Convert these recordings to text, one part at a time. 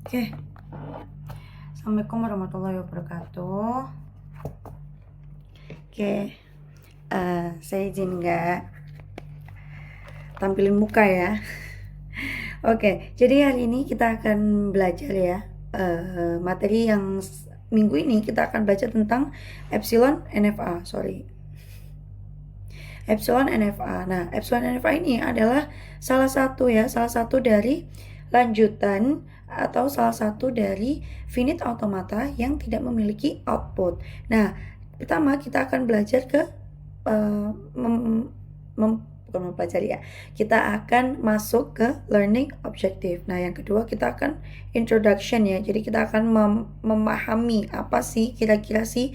Oke. Assalamualaikum warahmatullahi wabarakatuh. Oke. Saya izin nggak tampilin muka ya. Oke, jadi hari ini kita akan belajar ya materi yang minggu ini kita akan belajar tentang epsilon NFA. Epsilon NFA. Nah, epsilon NFA ini adalah salah satu dari lanjutan atau salah satu dari finite automata yang tidak memiliki output. Nah, pertama kita akan belajar ke bukan mempelajari ya. Kita akan masuk ke learning objective. Nah, yang kedua kita akan introduction ya. Jadi kita akan memahami apa sih kira-kira sih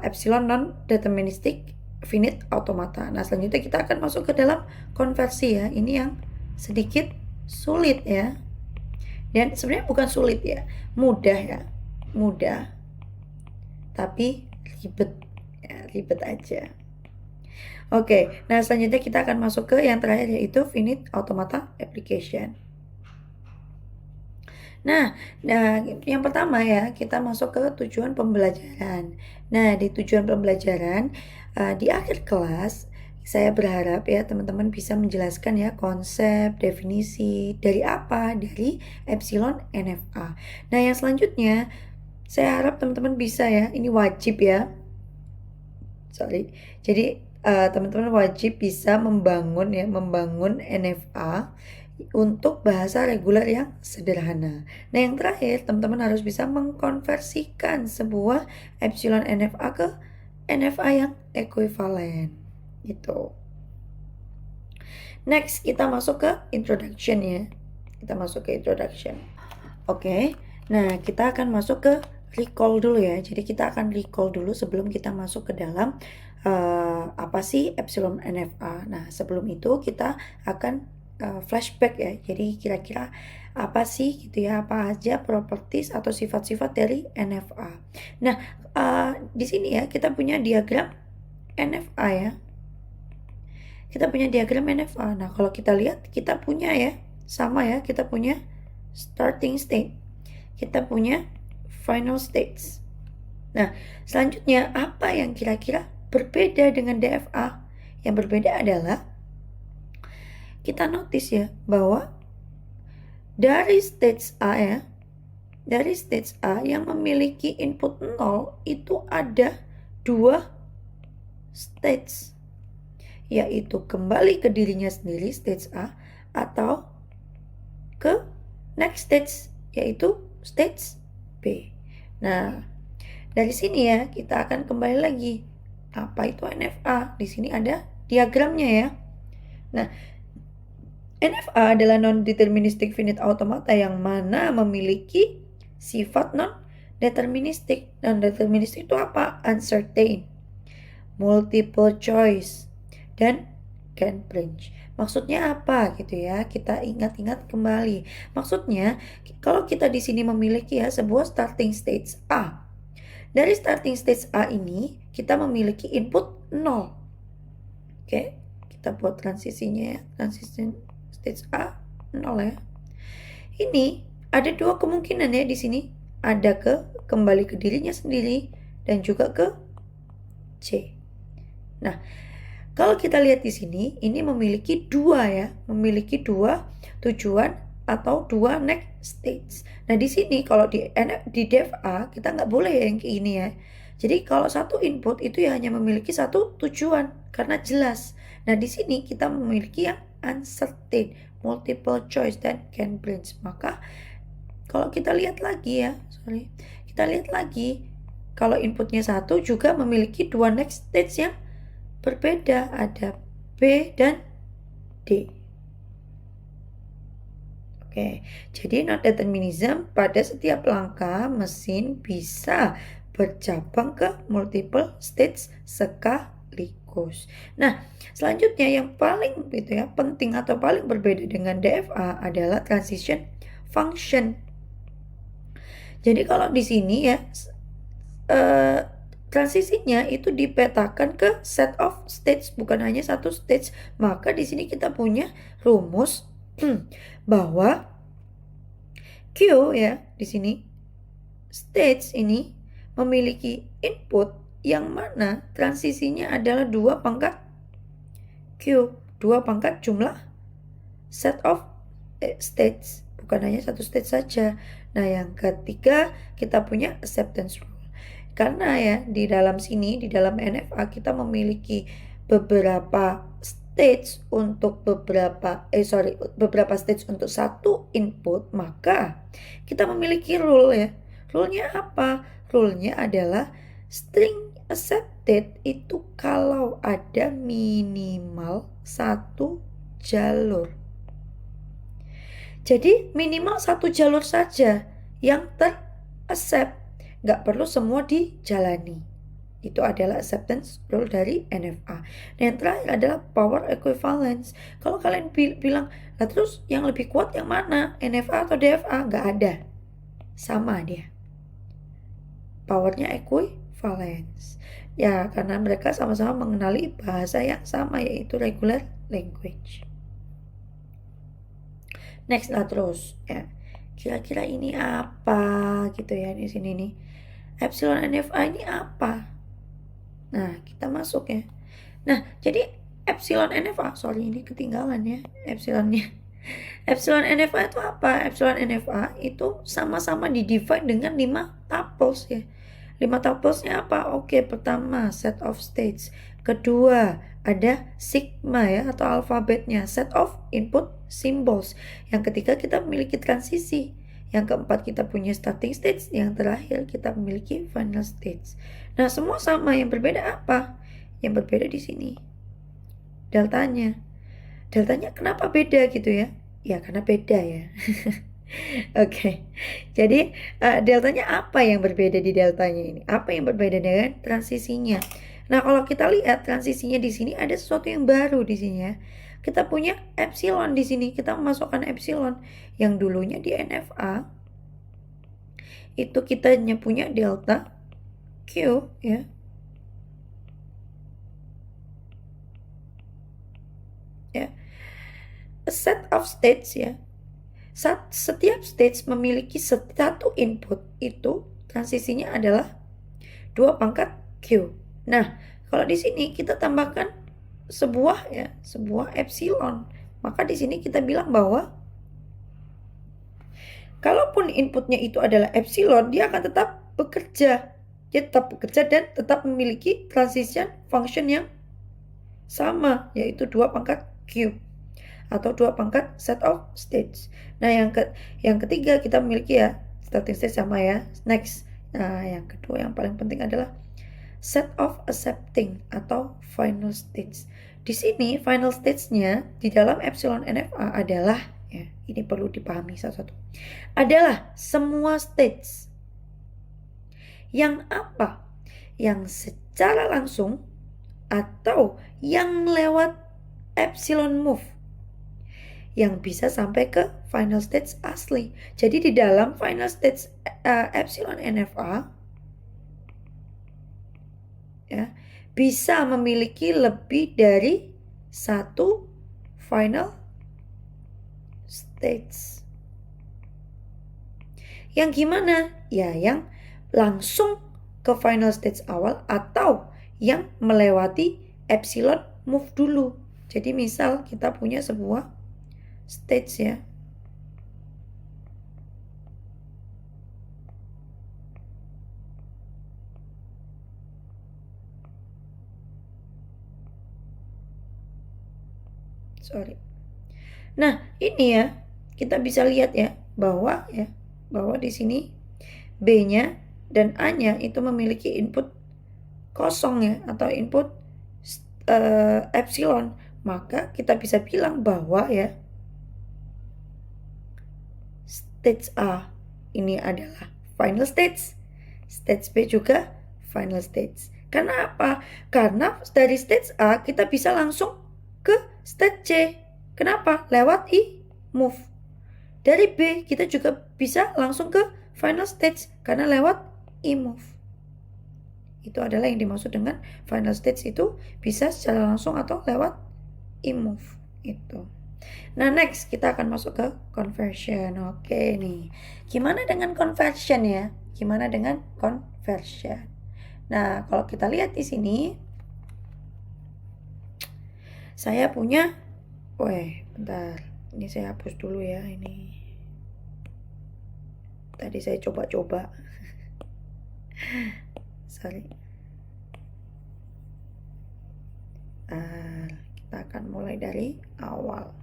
epsilon non deterministic finite automata. Nah, selanjutnya kita akan masuk ke dalam konversi ya. Ini yang sedikit sulit ya. Dan sebenarnya bukan sulit ya, mudah ya. Mudah. Tapi ribet. Ya, ribet aja. Oke, nah selanjutnya kita akan masuk ke yang terakhir yaitu finite automata application. Nah, yang pertama ya, kita masuk ke tujuan pembelajaran. Nah, di tujuan pembelajaran, di akhir kelas, saya berharap ya teman-teman bisa menjelaskan ya konsep, definisi, dari apa? Dari epsilon NFA. Nah, yang selanjutnya, saya harap teman-teman bisa ya, ini wajib ya. Jadi, teman-teman wajib bisa membangun NFA untuk bahasa reguler yang sederhana. Nah, yang terakhir, teman-teman harus bisa mengkonversikan sebuah epsilon NFA ke NFA yang ekuivalen. Gitu. Next, kita masuk ke introduction ya. Kita masuk ke introduction. Oke. Nah, kita akan masuk ke recall dulu ya. Jadi kita akan recall dulu sebelum kita masuk ke dalam apa sih epsilon NFA. Nah, sebelum itu kita akan flashback ya. Jadi kira-kira apa sih gitu ya, apa aja properties atau sifat-sifat dari NFA. Nah, di sini ya kita punya diagram NFA ya. Kita punya diagram NFA. Nah, kalau kita lihat kita punya ya, sama ya, kita punya starting state. Kita punya final states. Nah, selanjutnya apa yang kira-kira berbeda dengan DFA? Yang berbeda adalah kita notice ya bahwa dari stage A ya, dari stage A yang memiliki input 0 itu ada dua stage, yaitu kembali ke dirinya sendiri stage A atau ke next stage yaitu stage B. Nah, dari sini ya kita akan kembali lagi apa itu NFA. Di sini ada diagramnya ya. Nah, NFA adalah non-deterministic finite automata yang mana memiliki sifat non-deterministic. Non-deterministic itu apa? Uncertain, multiple choice, dan can't branch. Maksudnya apa gitu ya? Kita ingat-ingat kembali. Maksudnya kalau kita di sini memiliki ya sebuah starting stage A. Dari starting stage A ini kita memiliki input 0. Oke, kita buat transisinya ya. Transisi stage A 0 ya. Ini ada dua kemungkinan ya di sini. Ada kembali ke dirinya sendiri dan juga ke C. Nah, kalau kita lihat di sini, ini memiliki dua ya, memiliki dua tujuan atau dua next stage. Nah, di sini kalau di DFA kita nggak boleh yang kayak ini ya. Jadi kalau satu input itu ya hanya memiliki satu tujuan karena jelas. Nah, di sini kita memiliki yang uncertain, multiple choice, dan can branch. Maka kalau kita lihat lagi ya, kita lihat lagi kalau inputnya satu juga memiliki dua next stage yang berbeda, ada B dan D. Oke, jadi non determinism pada setiap langkah mesin bisa bercabang ke multiple stage sekaligus. Nah, selanjutnya yang paling penting atau paling berbeda dengan DFA adalah transition function. Jadi kalau di sini ya transisinya itu dipetakan ke set of states, bukan hanya satu stage. Maka di sini kita punya rumus bahwa Q ya, di sini stage ini memiliki input yang mana transisinya adalah 2 pangkat Q, 2 pangkat jumlah set of states, bukan hanya satu state saja. Nah, yang ketiga kita punya acceptance rule. Karena ya di dalam sini, di dalam NFA kita memiliki beberapa stage untuk beberapa stage untuk satu input, maka kita memiliki rule ya. Rule-nya apa? Rule-nya adalah string accepted itu kalau ada minimal satu jalur. Jadi minimal satu jalur saja yang ter-accept, nggak perlu semua dijalani. Itu adalah acceptance rule dari NFA. Nah, yang terakhir adalah power equivalence. Kalau kalian bilang, lah terus yang lebih kuat yang mana? NFA atau DFA? Nggak ada. Sama dia. Powernya equivalence. Ya, karena mereka sama-sama mengenali bahasa yang sama, yaitu regular language. Next lah terus ya. Kira-kira ini apa gitu ya di sini nih. Epsilon NFA ini apa? Nah, kita masuk ya. Nah, jadi epsilon NFA, sorry ini ketinggalan ya epsilonnya. Epsilon NFA itu apa? Epsilon NFA itu sama-sama di-define dengan 5 tuples ya. 5 tuplesnya apa? Oke, pertama set of states. Kedua, ada sigma ya atau alfabetnya, set of input symbols. Yang ketiga kita memiliki transisi. Yang keempat kita punya starting stage. Yang terakhir kita memiliki final stage. Nah, semua sama, yang berbeda apa? Yang berbeda di sini deltanya. Deltanya kenapa beda gitu ya? Ya karena beda ya. Oke. Jadi deltanya apa yang berbeda di deltanya ini? Apa yang berbeda dengan transisinya? Nah, kalau kita lihat transisinya di sini ada sesuatu yang baru di sini ya. Kita punya epsilon di sini. Kita memasukkan epsilon yang dulunya di NFA itu kita hanya punya delta Q ya. Ya. A set of states ya. Setiap stage memiliki satu input, itu transisinya adalah 2 pangkat Q. Nah, kalau di sini kita tambahkan sebuah epsilon, maka di sini kita bilang bahwa kalaupun inputnya itu adalah epsilon, dia akan tetap bekerja. Dia tetap bekerja dan tetap memiliki transition function yang sama, yaitu 2 pangkat Q atau 2 pangkat set of states. Nah, yang ketiga kita memiliki ya starting stage sama ya. Next. Nah, yang kedua yang paling penting adalah set of accepting atau final stage. Di sini final stage-nya di dalam epsilon NFA adalah ya, ini perlu dipahami satu-satu. Adalah semua stage yang apa? Yang secara langsung atau yang lewat epsilon move yang bisa sampai ke final stage asli. Jadi di dalam final stage epsilon NFA ya, bisa memiliki lebih dari satu final stage. Yang gimana? Ya, yang langsung ke final stage awal atau yang melewati epsilon move dulu. Jadi misal kita punya sebuah stage ya. Sorry. Nah, ini ya kita bisa lihat ya bahwa di sini B-nya dan A-nya itu memiliki input kosong ya atau input epsilon. Maka kita bisa bilang bahwa ya stage A ini adalah final stage. Stage B juga final stage. Karena apa? Karena dari stage A kita bisa langsung ke stage C. Kenapa? Lewat move. Dari B kita juga bisa langsung ke final stage karena lewat move. Itu adalah yang dimaksud dengan final stage, itu bisa secara langsung atau lewat move itu. Nah, next kita akan masuk ke conversion. Oke nih. Gimana dengan conversion ya? Gimana dengan conversion? Nah, kalau kita lihat di sini saya punya bentar. Ini saya hapus dulu ya ini. Tadi saya coba-coba. Sorry. Kita akan mulai dari awal.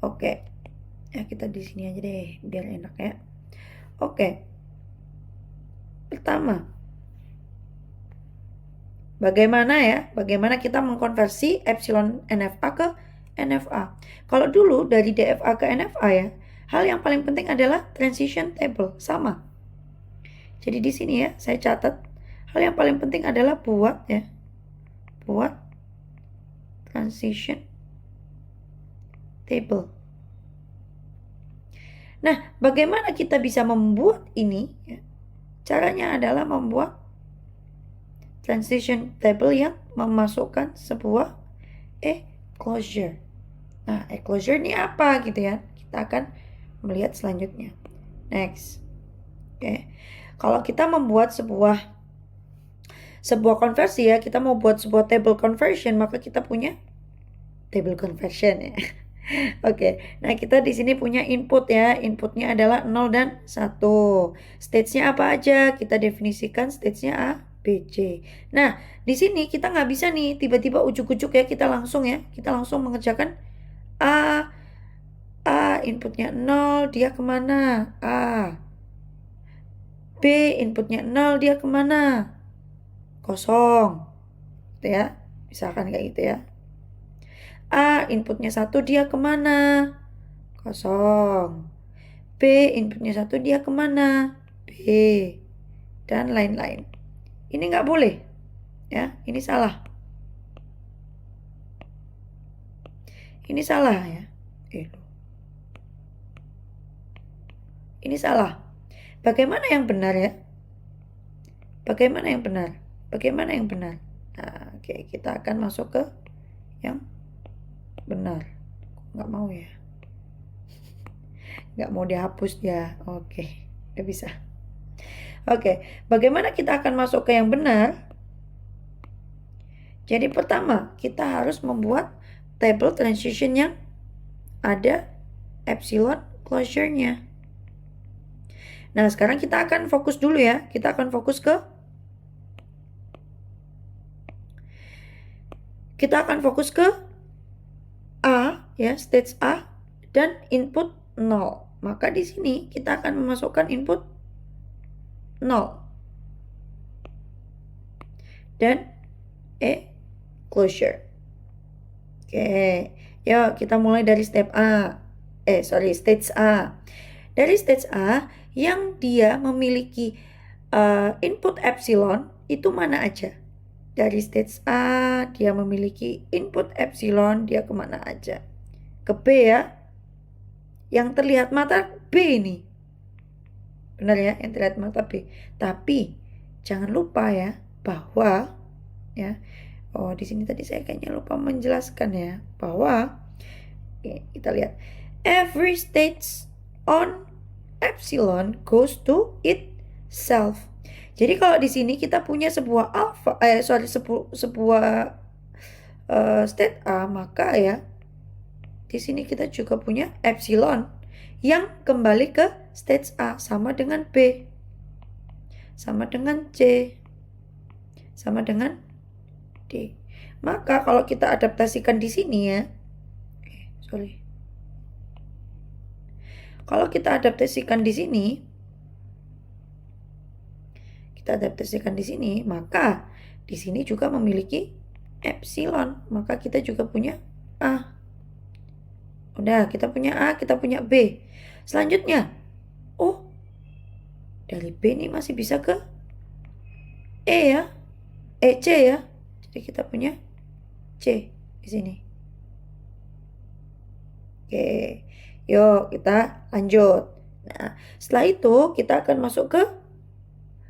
Oke. Ya, kita di sini aja deh biar enak ya. Oke. Pertama, bagaimana kita mengkonversi epsilon NFA ke NFA. Kalau dulu dari DFA ke NFA ya, hal yang paling penting adalah transition table, sama. Jadi di sini ya, saya catat hal yang paling penting adalah buat transition table. Nah, bagaimana kita bisa membuat ini ya? Caranya adalah membuat transition table yang memasukkan sebuah closure. Nah, closure ini apa gitu ya? Kita akan melihat selanjutnya. Next. Oke. Kalau kita membuat sebuah konversi ya, kita mau buat sebuah table conversion, maka kita punya table conversion ya. Oke. Nah, kita di sini punya input ya. Inputnya adalah 0 dan 1. Stage-nya apa aja? Kita definisikan stage-nya A, B, C. Nah, di sini kita nggak bisa nih tiba-tiba ujuk-ujuk ya, kita langsung mengerjakan A inputnya 0, dia kemana? A. B inputnya 0, dia kemana? Kosong. Gitu ya. Misalkan kayak gitu ya. A inputnya 1, dia kemana? Kosong. B inputnya 1, dia kemana? B. Dan lain-lain. Ini nggak boleh. Ya, ini salah. Ini salah ya. Ini salah. Bagaimana yang benar ya? Bagaimana yang benar? Nah, oke, kita akan masuk ke yang benar. Nggak mau ya. Nggak mau dihapus ya. Oke, udah bisa. Oke, bagaimana kita akan masuk ke yang benar? Jadi pertama, kita harus membuat table transition yang ada epsilon closure-nya. Nah, sekarang kita akan fokus dulu ya. Kita akan fokus ke A ya, stage A dan input 0. Maka di sini kita akan memasukkan input 0 dan closure. Oke, yuk kita mulai dari stage A. Dari stage A yang dia memiliki input epsilon itu mana aja? Dari stage A dia memiliki input epsilon, dia kemana aja? Ke B ya. Yang terlihat mata B ini. Benar ya, yang terlihat mata B. Tapi jangan lupa ya bahwa ya, di sini tadi saya kayaknya lupa menjelaskan ya bahwa kita lihat every stage on epsilon goes to itself. Jadi kalau di sini kita punya sebuah state A, maka ya di sini kita juga punya epsilon yang kembali ke stage A, sama dengan B, sama dengan C, sama dengan D. Maka kalau kita adaptasikan di sini ya, kalau kita adaptasikan di sini, maka di sini juga memiliki epsilon, maka kita juga punya A. Udah, kita punya A, kita punya B. Selanjutnya, dari B ini masih bisa ke C ya. Jadi kita punya C di sini. Oke, yuk kita lanjut. Nah, setelah itu kita akan masuk ke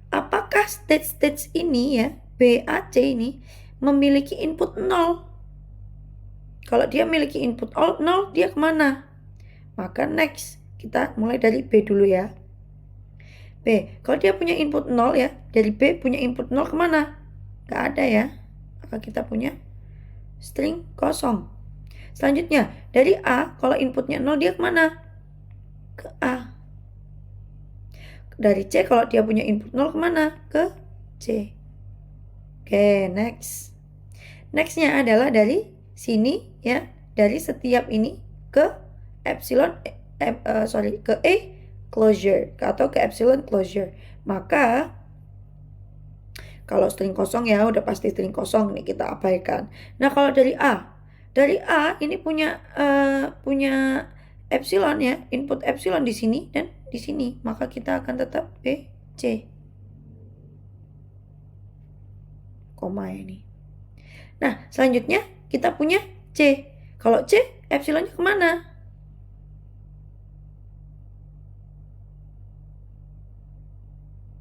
apakah stage ini ya, B, A, C ini memiliki input 0? Kalau dia memiliki input 0, dia kemana? Maka next, kita mulai dari B dulu ya. B, kalau dia punya input 0 ya, dari B punya input 0 kemana? Nggak ada ya. Maka kita punya string kosong. Selanjutnya, dari A, kalau inputnya 0, dia kemana? Ke A. Dari C, kalau dia punya input 0, kemana? Ke C. Oke, next. Nextnya adalah dari sini ya, dari setiap ini ke epsilon, ke E closure atau ke epsilon closure. Maka kalau string kosong ya udah pasti string kosong nih, kita abaikan. Nah kalau dari A ini punya epsilon ya, input epsilon di sini dan di sini, maka kita akan tetap B C koma ini. Nah selanjutnya kita punya C. Kalau C epsilonnya kemana?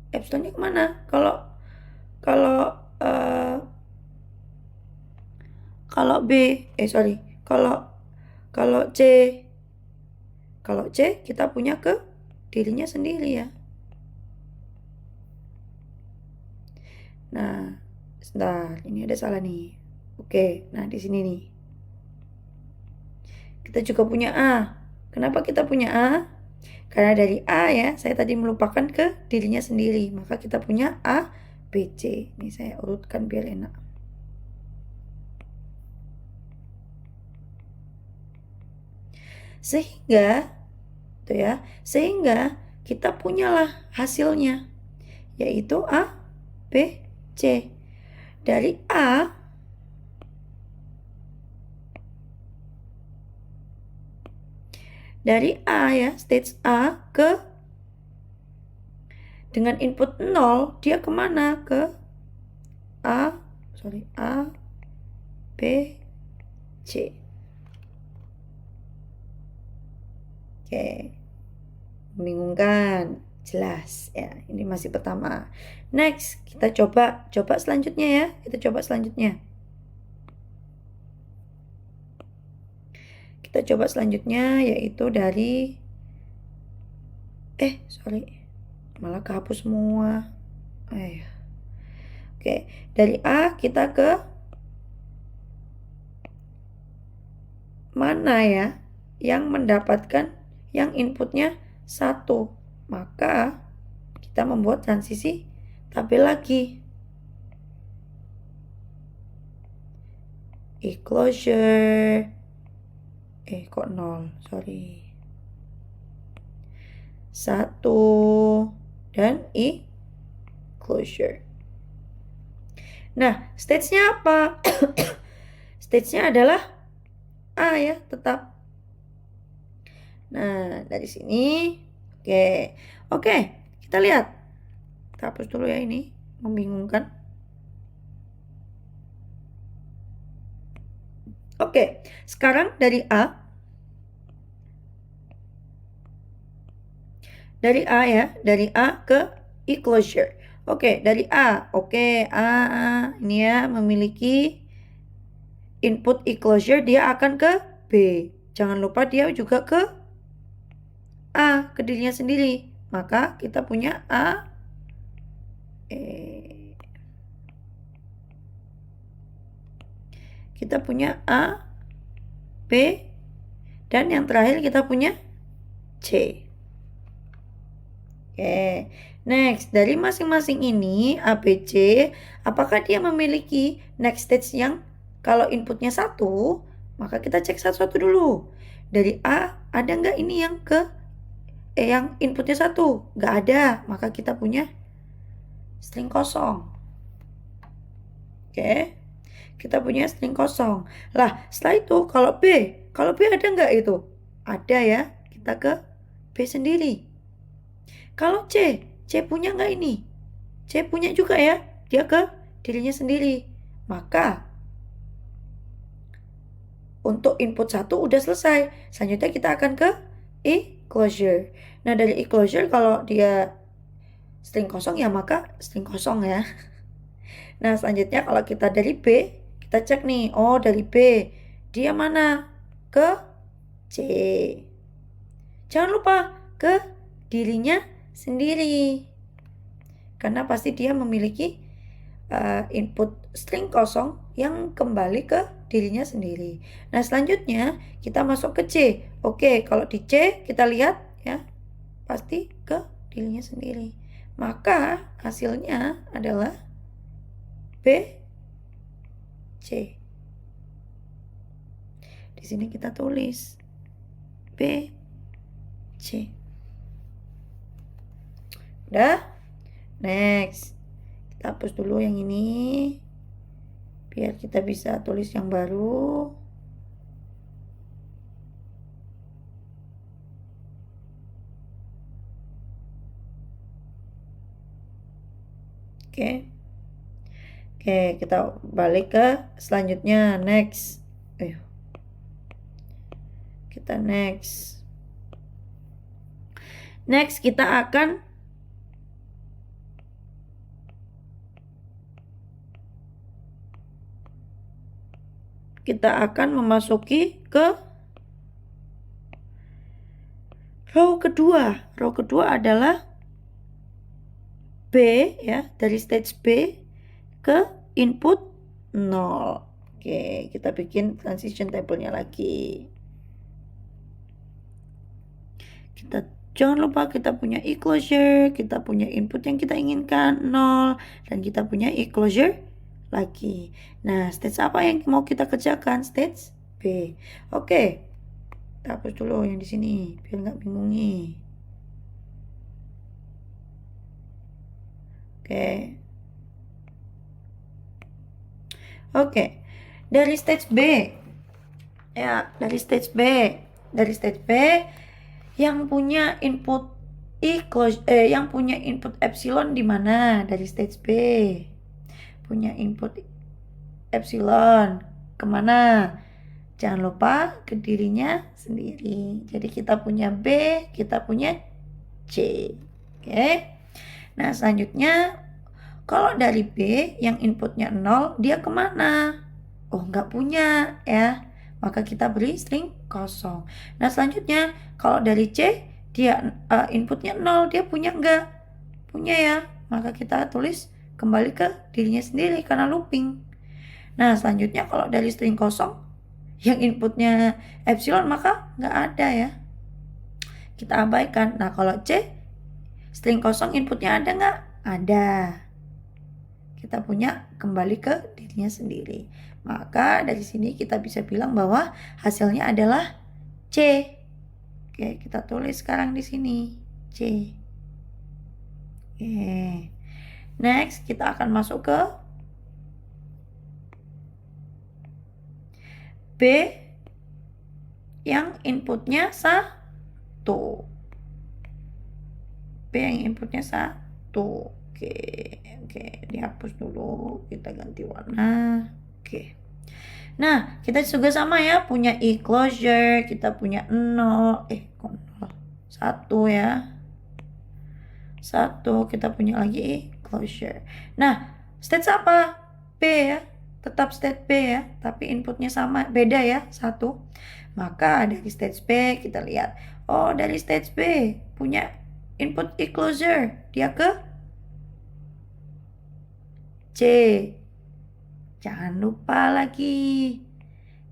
Epsilonnya kemana? Kalau kalau C kita punya ke dirinya sendiri ya. Nah, sebentar, ini ada salah nih. Oke, nah di sini nih. Kita juga punya A. Kenapa kita punya A? Karena dari A ya, saya tadi melupakan ke dirinya sendiri. Maka kita punya A, B, C. Ini saya urutkan biar enak. Sehingga kita punyalah hasilnya, yaitu A, B, C. Dari A ya, stage A ke dengan input 0, dia kemana? Ke A, B, C. Oke, membingungkan, jelas ya. Ini masih pertama. Next, kita coba selanjutnya ya. Kita coba selanjutnya yaitu dari malah kehapus semua. Oke, dari A kita ke mana ya yang mendapatkan yang inputnya 1, maka kita membuat transisi tabel lagi. E-closure kok 0, sorry, 1 dan E-closure. Nah, stage-nya apa? Stage-nya adalah A ya, tetap. Nah, dari sini. Oke, kita lihat. Kita hapus dulu ya, ini membingungkan. Oke, sekarang dari A. Dari A ya, dari A ke E-closure. Oke, dari A. Oke, A ini ya memiliki input E-closure, dia akan ke B. Jangan lupa dia juga ke A, ke dirinya sendiri. Maka kita punya A, kita punya A, B, dan yang terakhir kita punya C. Oke, next, dari masing-masing ini A, B, C, apakah dia memiliki next stage yang kalau inputnya 1, maka kita cek satu-satu dulu. Dari A, ada nggak ini yang yang inputnya 1? Nggak ada, maka kita punya string kosong. Oke, kita punya string kosong. Lah, setelah itu kalau B ada nggak itu? Ada ya, kita ke B sendiri. Kalau C punya nggak ini? C punya juga ya, dia ke dirinya sendiri. Maka untuk input 1 udah selesai. Selanjutnya kita akan ke E-closure. Nah, dari E-closure kalau dia string kosong ya maka string kosong ya. Nah, selanjutnya kalau kita dari B, kita cek nih. Oh, dari B dia mana? Ke C. Jangan lupa ke dirinya sendiri. Karena pasti dia memiliki input string kosong yang kembali ke dirinya sendiri. Nah, selanjutnya kita masuk ke C. Oke, kalau di C kita lihat ya, pasti ke dirinya sendiri. Maka hasilnya adalah B, C. Di sini kita tulis B, C. Udah? Next. Kita hapus dulu yang ini. Biar kita bisa tulis yang baru. Oke. Oke, kita balik ke selanjutnya. Next. Kita next. Next kita akan memasuki ke row kedua. Row kedua adalah B ya, dari stage B ke input 0. Oke, kita bikin transition table-nya lagi. Jangan lupa kita punya e-closure, kita punya input yang kita inginkan 0, dan kita punya e-closure lagi. Nah, stage apa yang mau kita kerjakan? Stage B. Oke. Kita hapus dulu yang di sini biar nggak bingungi. Oke. Dari stage B. Ya, dari stage B yang punya input yang punya input epsilon di mana? Dari stage B. Punya input epsilon kemana? Jangan lupa ke dirinya sendiri. Jadi kita punya B, kita punya C. Oke. Nah, selanjutnya kalau dari B yang inputnya 0, dia kemana? Oh, nggak punya ya. Maka kita beri string kosong. Nah, selanjutnya kalau dari C dia inputnya 0, dia punya enggak? Punya ya. Maka kita tulis kembali ke dirinya sendiri karena looping. Nah, selanjutnya kalau dari string kosong yang inputnya epsilon, maka nggak ada ya. Kita abaikan. Nah, kalau C string kosong inputnya ada nggak? Ada. Kita punya kembali ke dirinya sendiri. Maka dari sini kita bisa bilang bahwa hasilnya adalah C. Oke, kita tulis sekarang di sini C. Oke. Next, kita akan masuk ke B yang inputnya 1. B yang inputnya 1. Oke, dihapus dulu, kita ganti warna. Oke. Nah, kita juga sama ya, punya e-closure, kita punya 0, 1 ya. 1, kita punya lagi e-closure. Nah, stage apa? B ya. Tetap stage B ya, tapi inputnya sama, beda ya, 1. Maka dari stage B kita lihat, oh dari stage B punya input e-closure, dia ke C. Jangan lupa lagi,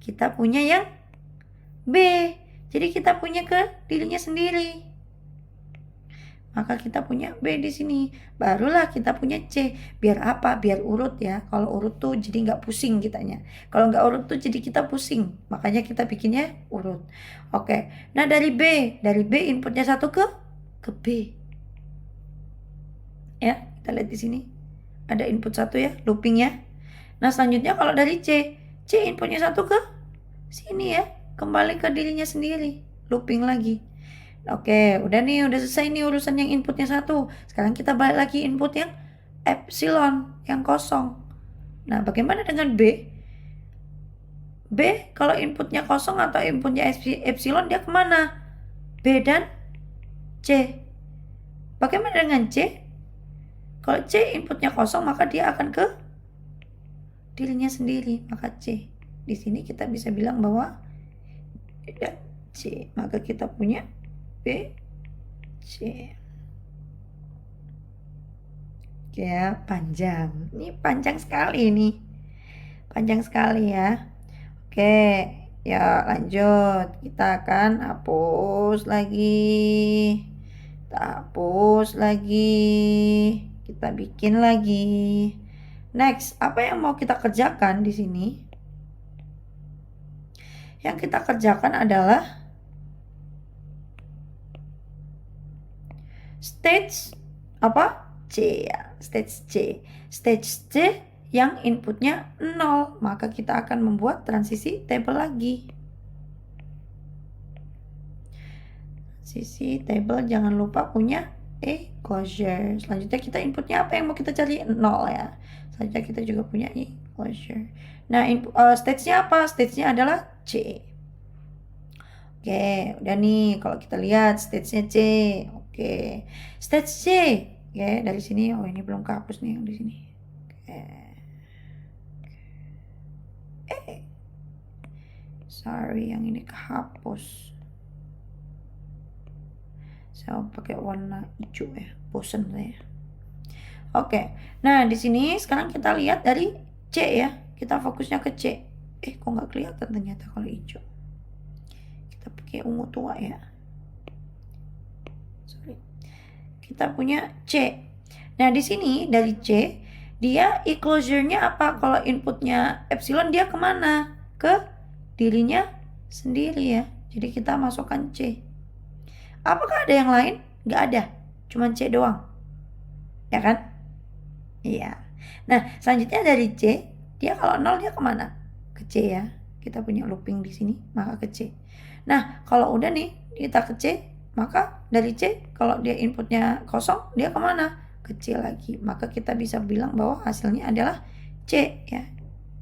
kita punya yang B. Jadi kita punya ke dirinya sendiri. Maka kita punya B di sini. Barulah kita punya C. Biar apa? Biar urut ya. Kalau urut tuh jadi nggak pusing kitanya. Kalau nggak urut tuh jadi kita pusing. Makanya kita bikinnya urut. Oke. Nah dari B inputnya 1 ke B. Ya, kita lihat di sini. Ada input 1 ya, looping ya. Nah, selanjutnya kalau dari C inputnya 1 ke sini ya, kembali ke dirinya sendiri, looping lagi. Oke, udah selesai nih urusan yang inputnya 1. Sekarang kita balik lagi input yang epsilon, yang kosong. Nah, bagaimana dengan B? B kalau inputnya kosong atau inputnya epsilon, dia kemana? B dan C. Bagaimana dengan C? Kalau C inputnya kosong, maka dia akan ke dirinya sendiri, maka C. di sini kita bisa bilang bahwa ada C, maka kita punya B, C. Ya, panjang. Ini panjang sekali nih. Panjang sekali ya. Oke, ya lanjut. Kita akan hapus lagi. Kita hapus lagi. Kita bikin lagi. Next, apa yang mau kita kerjakan di sini? Yang kita kerjakan adalah stage apa? C ya, stage C. Stage C yang inputnya 0, maka kita akan membuat transisi table lagi. Transisi table jangan lupa punya closure. Selanjutnya kita inputnya apa yang mau kita cari? 0 ya. Selanjutnya kita juga punya closure. Nah, stage-nya apa? Stage-nya adalah C. Oke, udah nih. Kalau kita lihat stage-nya C. Oke, stage C. Oke, dari sini. Oh, ini belum kehapus nih yang di sini. Oke. Sorry, yang ini kehapus. Saya pakai warna hijau ya. Bosen saya. Oke. Nah, di sini sekarang kita lihat dari C ya. Kita fokusnya ke C. Kok nggak kelihatan ternyata kalau hijau. Kita pakai ungu tua ya. Sorry. Kita punya C. Nah, di sini dari C, dia closure-nya apa? Kalau inputnya epsilon, dia kemana? Ke dirinya sendiri ya. Jadi kita masukkan C. Apakah ada yang lain? Nggak ada. Cuman C doang. Ya kan? Iya. Nah, selanjutnya dari C, dia kalau 0 dia kemana? Ke C ya. Kita punya looping di sini, maka ke C. Nah, kalau udah nih, kita ke C, maka dari C, kalau dia inputnya kosong, dia kemana? Ke C lagi. Maka kita bisa bilang bahwa hasilnya adalah C ya.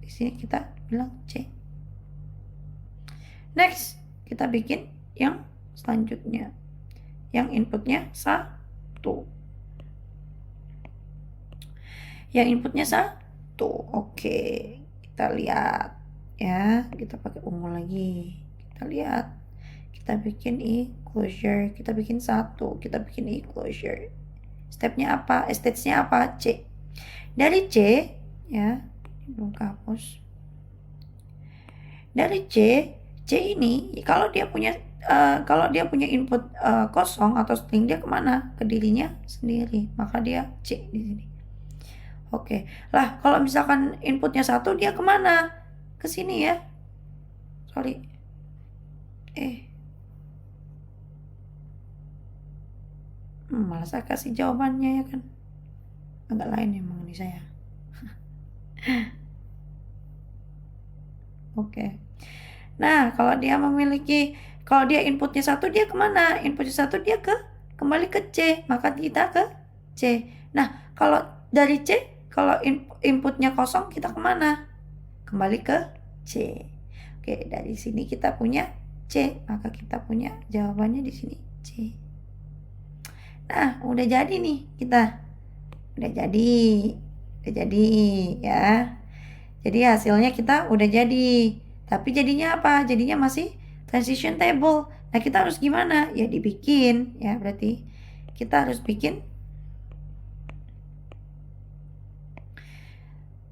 Di sini kita bilang C. Next, kita bikin yang selanjutnya. Yang inputnya 1. Yang inputnya 1. Oke, kita lihat ya. Kita pakai ungu lagi. Kita lihat. Kita bikin closure. Kita bikin 1. Kita bikin closure. Stepnya apa? Stage-nya apa? C. Dari C ya, belum kehapus. Dari C ini kalau dia punya input kosong atau string, dia kemana? Ke dirinya sendiri. Maka dia C di sini. Oke. Lah, kalau misalkan inputnya 1, dia kemana? Ke sini ya. Sorry. Malah saya kasih jawabannya ya kan. Agak lain emang ini saya. Oke. Nah, kalau dia inputnya 1, dia kemana? Inputnya 1, dia kembali ke C. Maka kita ke C. Nah, kalau dari C, kalau inputnya kosong, kita kemana? Kembali ke C. Oke, dari sini kita punya C. Maka kita punya jawabannya di sini C. Nah, udah jadi nih kita. Udah jadi ya. Jadi hasilnya kita udah jadi. Tapi jadinya apa? Jadinya masih transition table. Nah, kita harus gimana? Ya dibikin ya, berarti kita harus bikin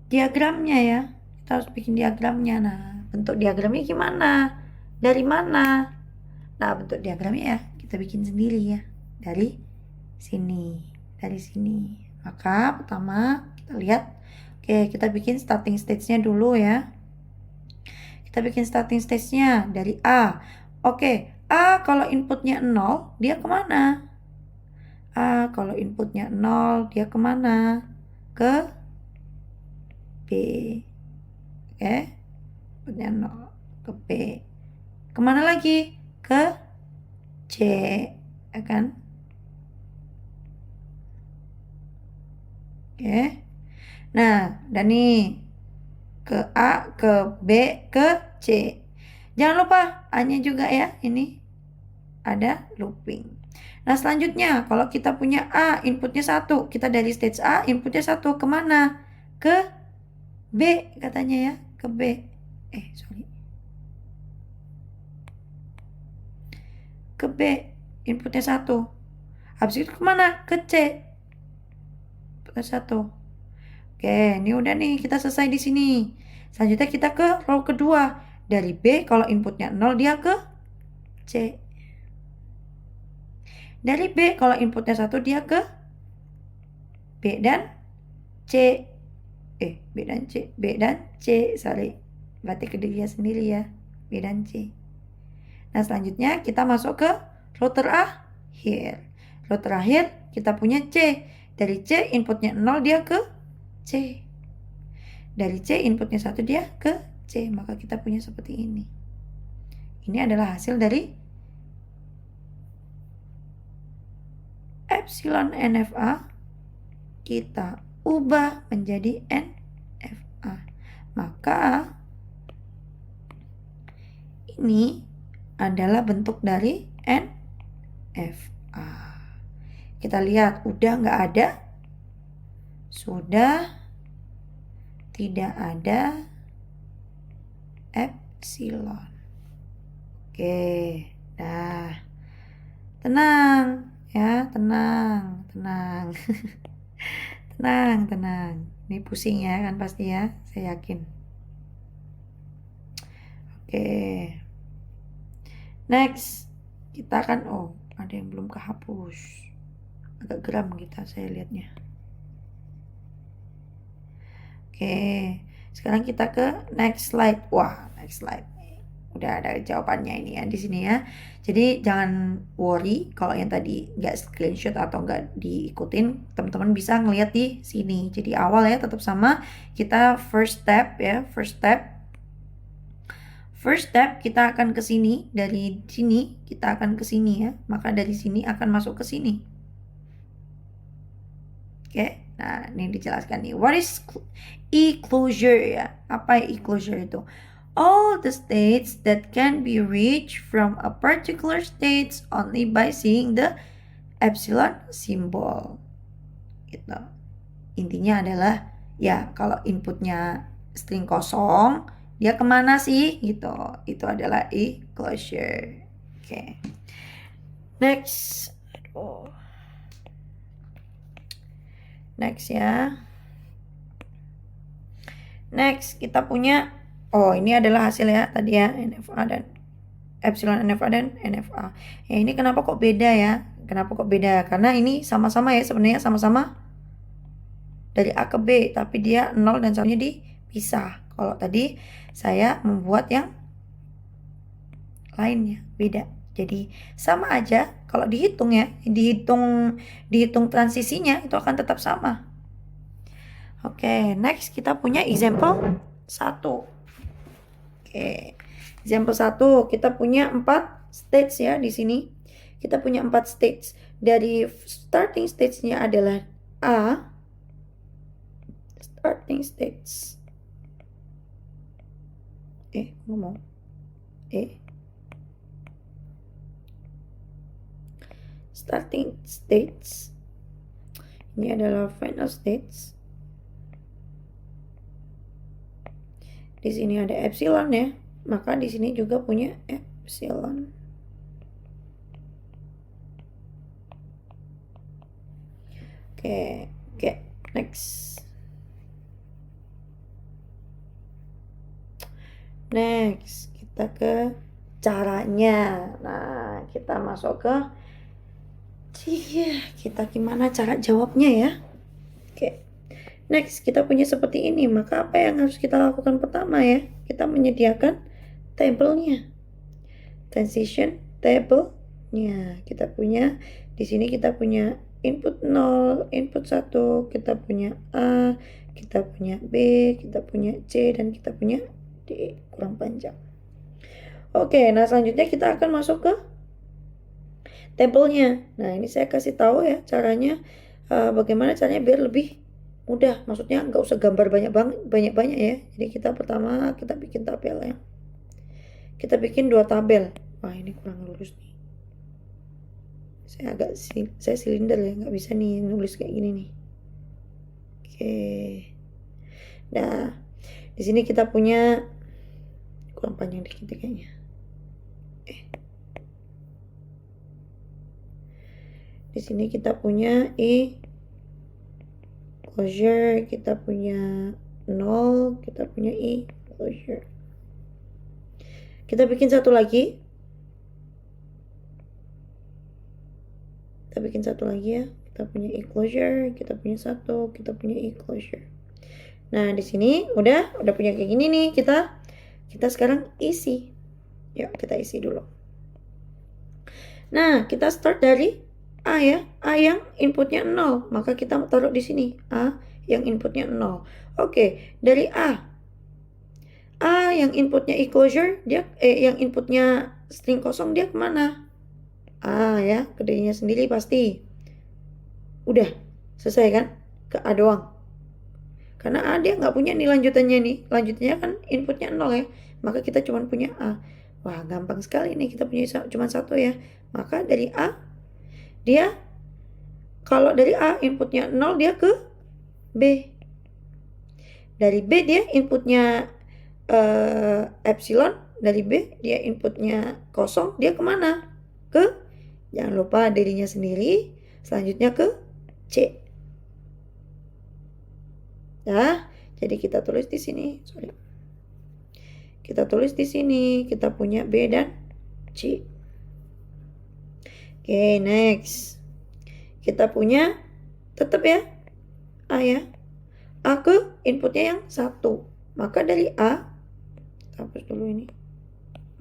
diagramnya ya. Kita harus bikin diagramnya. Nah, bentuk diagramnya gimana? Dari mana? Nah, bentuk diagramnya ya kita bikin sendiri ya. Dari sini. Maka pertama kita lihat. Oke, kita bikin starting stage-nya dulu ya. Kita bikin starting stage-nya dari A. Oke, A kalau inputnya 0, dia kemana? A kalau inputnya 0, dia kemana? Ke B. Oke, inputnya 0 ke B. Kemana lagi? Ke C, ya kan? Oke. Nah, dan nih ke A, ke B, ke C. Jangan lupa A-nya juga ya, ini ada looping. Nah, selanjutnya kalau kita punya A, inputnya 1, kita dari stage A, inputnya 1, kemana? Ke B katanya ya, ke B. sorry. Ke B, inputnya 1. Habis itu kemana? Ke C. Inputnya 1. Oke, ini udah nih, kita selesai di sini. Selanjutnya kita ke row kedua. Dari B, kalau inputnya 0, dia ke C. Dari B, kalau inputnya 1, dia ke B dan C. B dan C. B dan C, sorry. Berarti ke dia sendiri ya. B dan C. Nah, selanjutnya kita masuk ke row terakhir. Row terakhir, kita punya C. Dari C, inputnya 0, dia ke C. Dari C inputnya 1, dia ke C. Maka kita punya seperti ini. Ini adalah hasil dari epsilon NFA. Kita ubah menjadi NFA. Maka ini adalah bentuk dari NFA. Kita lihat udah nggak ada. Sudah tidak ada epsilon. Oke, nah, tenang ya, tenang. tenang. Ini pusing ya kan pasti ya, saya yakin. Oke, next kita akan, ada yang belum kehapus, agak geram kita saya lihatnya. Oke, sekarang kita ke next slide. Wah, next slide. Udah ada jawabannya ini ya di sini ya. Jadi jangan worry kalau yang tadi nggak screenshot atau nggak diikutin, teman-teman bisa ngeliat di sini. Jadi awal ya tetap sama. Kita first step ya, first step kita akan ke sini. Dari sini kita akan ke sini ya. Maka dari sini akan masuk ke sini. Oke. Nah, ini dijelaskan nih. What is e-closure ya? Apa e-closure itu? All the states that can be reached from a particular states only by seeing the epsilon symbol. Gitu. Intinya adalah ya kalau inputnya string kosong, dia kemana sih? Gitu. Itu adalah e-closure. Oke. Next. Next ya. Next kita punya, ini adalah hasil ya tadi ya, NFA dan epsilon NFA dan NFA. Ya ini kenapa kok beda ya? Kenapa kok beda? Karena ini sama-sama ya sebenarnya, sama-sama dari A ke B, tapi dia 0 dan 1-nya dipisah. Kalau tadi saya membuat yang lainnya beda. Jadi sama aja kalau dihitung ya, dihitung transisinya itu akan tetap sama. Oke, next kita punya example 1. Oke, example 1 kita punya 4 states ya di sini. Kita punya 4 states. Dari starting states-nya adalah A. Starting states. Ngomong. Starting states. Ini adalah final states. Di sini ada epsilon ya, maka di sini juga punya epsilon. Oke, next. Next, kita ke caranya. Nah, kita masuk ke kita gimana cara jawabnya ya. Oke. Next, kita punya seperti ini. Maka apa yang harus kita lakukan pertama ya? Kita menyediakan tabelnya. Transition table-nya. Kita punya di sini kita punya input 0, input 1, kita punya A, kita punya B, kita punya C, dan kita punya D kurang panjang. Oke, nah selanjutnya kita akan masuk ke tabelnya. Nah, ini saya kasih tahu ya caranya, bagaimana caranya biar lebih mudah. Maksudnya nggak usah gambar banyak ya. Jadi kita pertama kita bikin tabelnya. Kita bikin 2 tabel. Wah, ini kurang lurus nih. Saya silinder ya, nggak bisa nih nulis kayak gini nih. Oke. Nah, di sini kita punya kurang panjang dikit kayaknya. Di sini kita punya closure, kita punya 0, kita punya closure. Kita bikin satu lagi. Kita bikin satu lagi ya. Kita punya closure, kita punya 1, kita punya closure. Nah, di sini udah punya kayak gini nih. Kita sekarang isi. Yuk, kita isi dulu. Nah, kita start dari A ya. A yang inputnya 0, maka kita taruh di sini. A yang inputnya 0. Oke, dari A yang inputnya closure, dia yang inputnya string kosong, dia kemana? A ya, ke dirinya sendiri pasti. Udah, selesai kan? Ke A doang. Karena A dia nggak punya nih lanjutannya nih. Lanjutannya kan inputnya 0 ya. Maka kita cuma punya A. Wah, gampang sekali nih, kita punya cuma 1 ya. Maka dari A, dia kalau dari A inputnya 0, dia ke B. Dari B dia inputnya epsilon. Dari B dia inputnya kosong, dia kemana? Ke, jangan lupa dirinya sendiri. Selanjutnya ke C. Nah, jadi kita tulis di sini. Kita tulis di sini. Kita punya B dan C. Oke, next. Kita punya tetap ya A ya. A ke inputnya yang 1. Maka dari A, kita hapus dulu ini.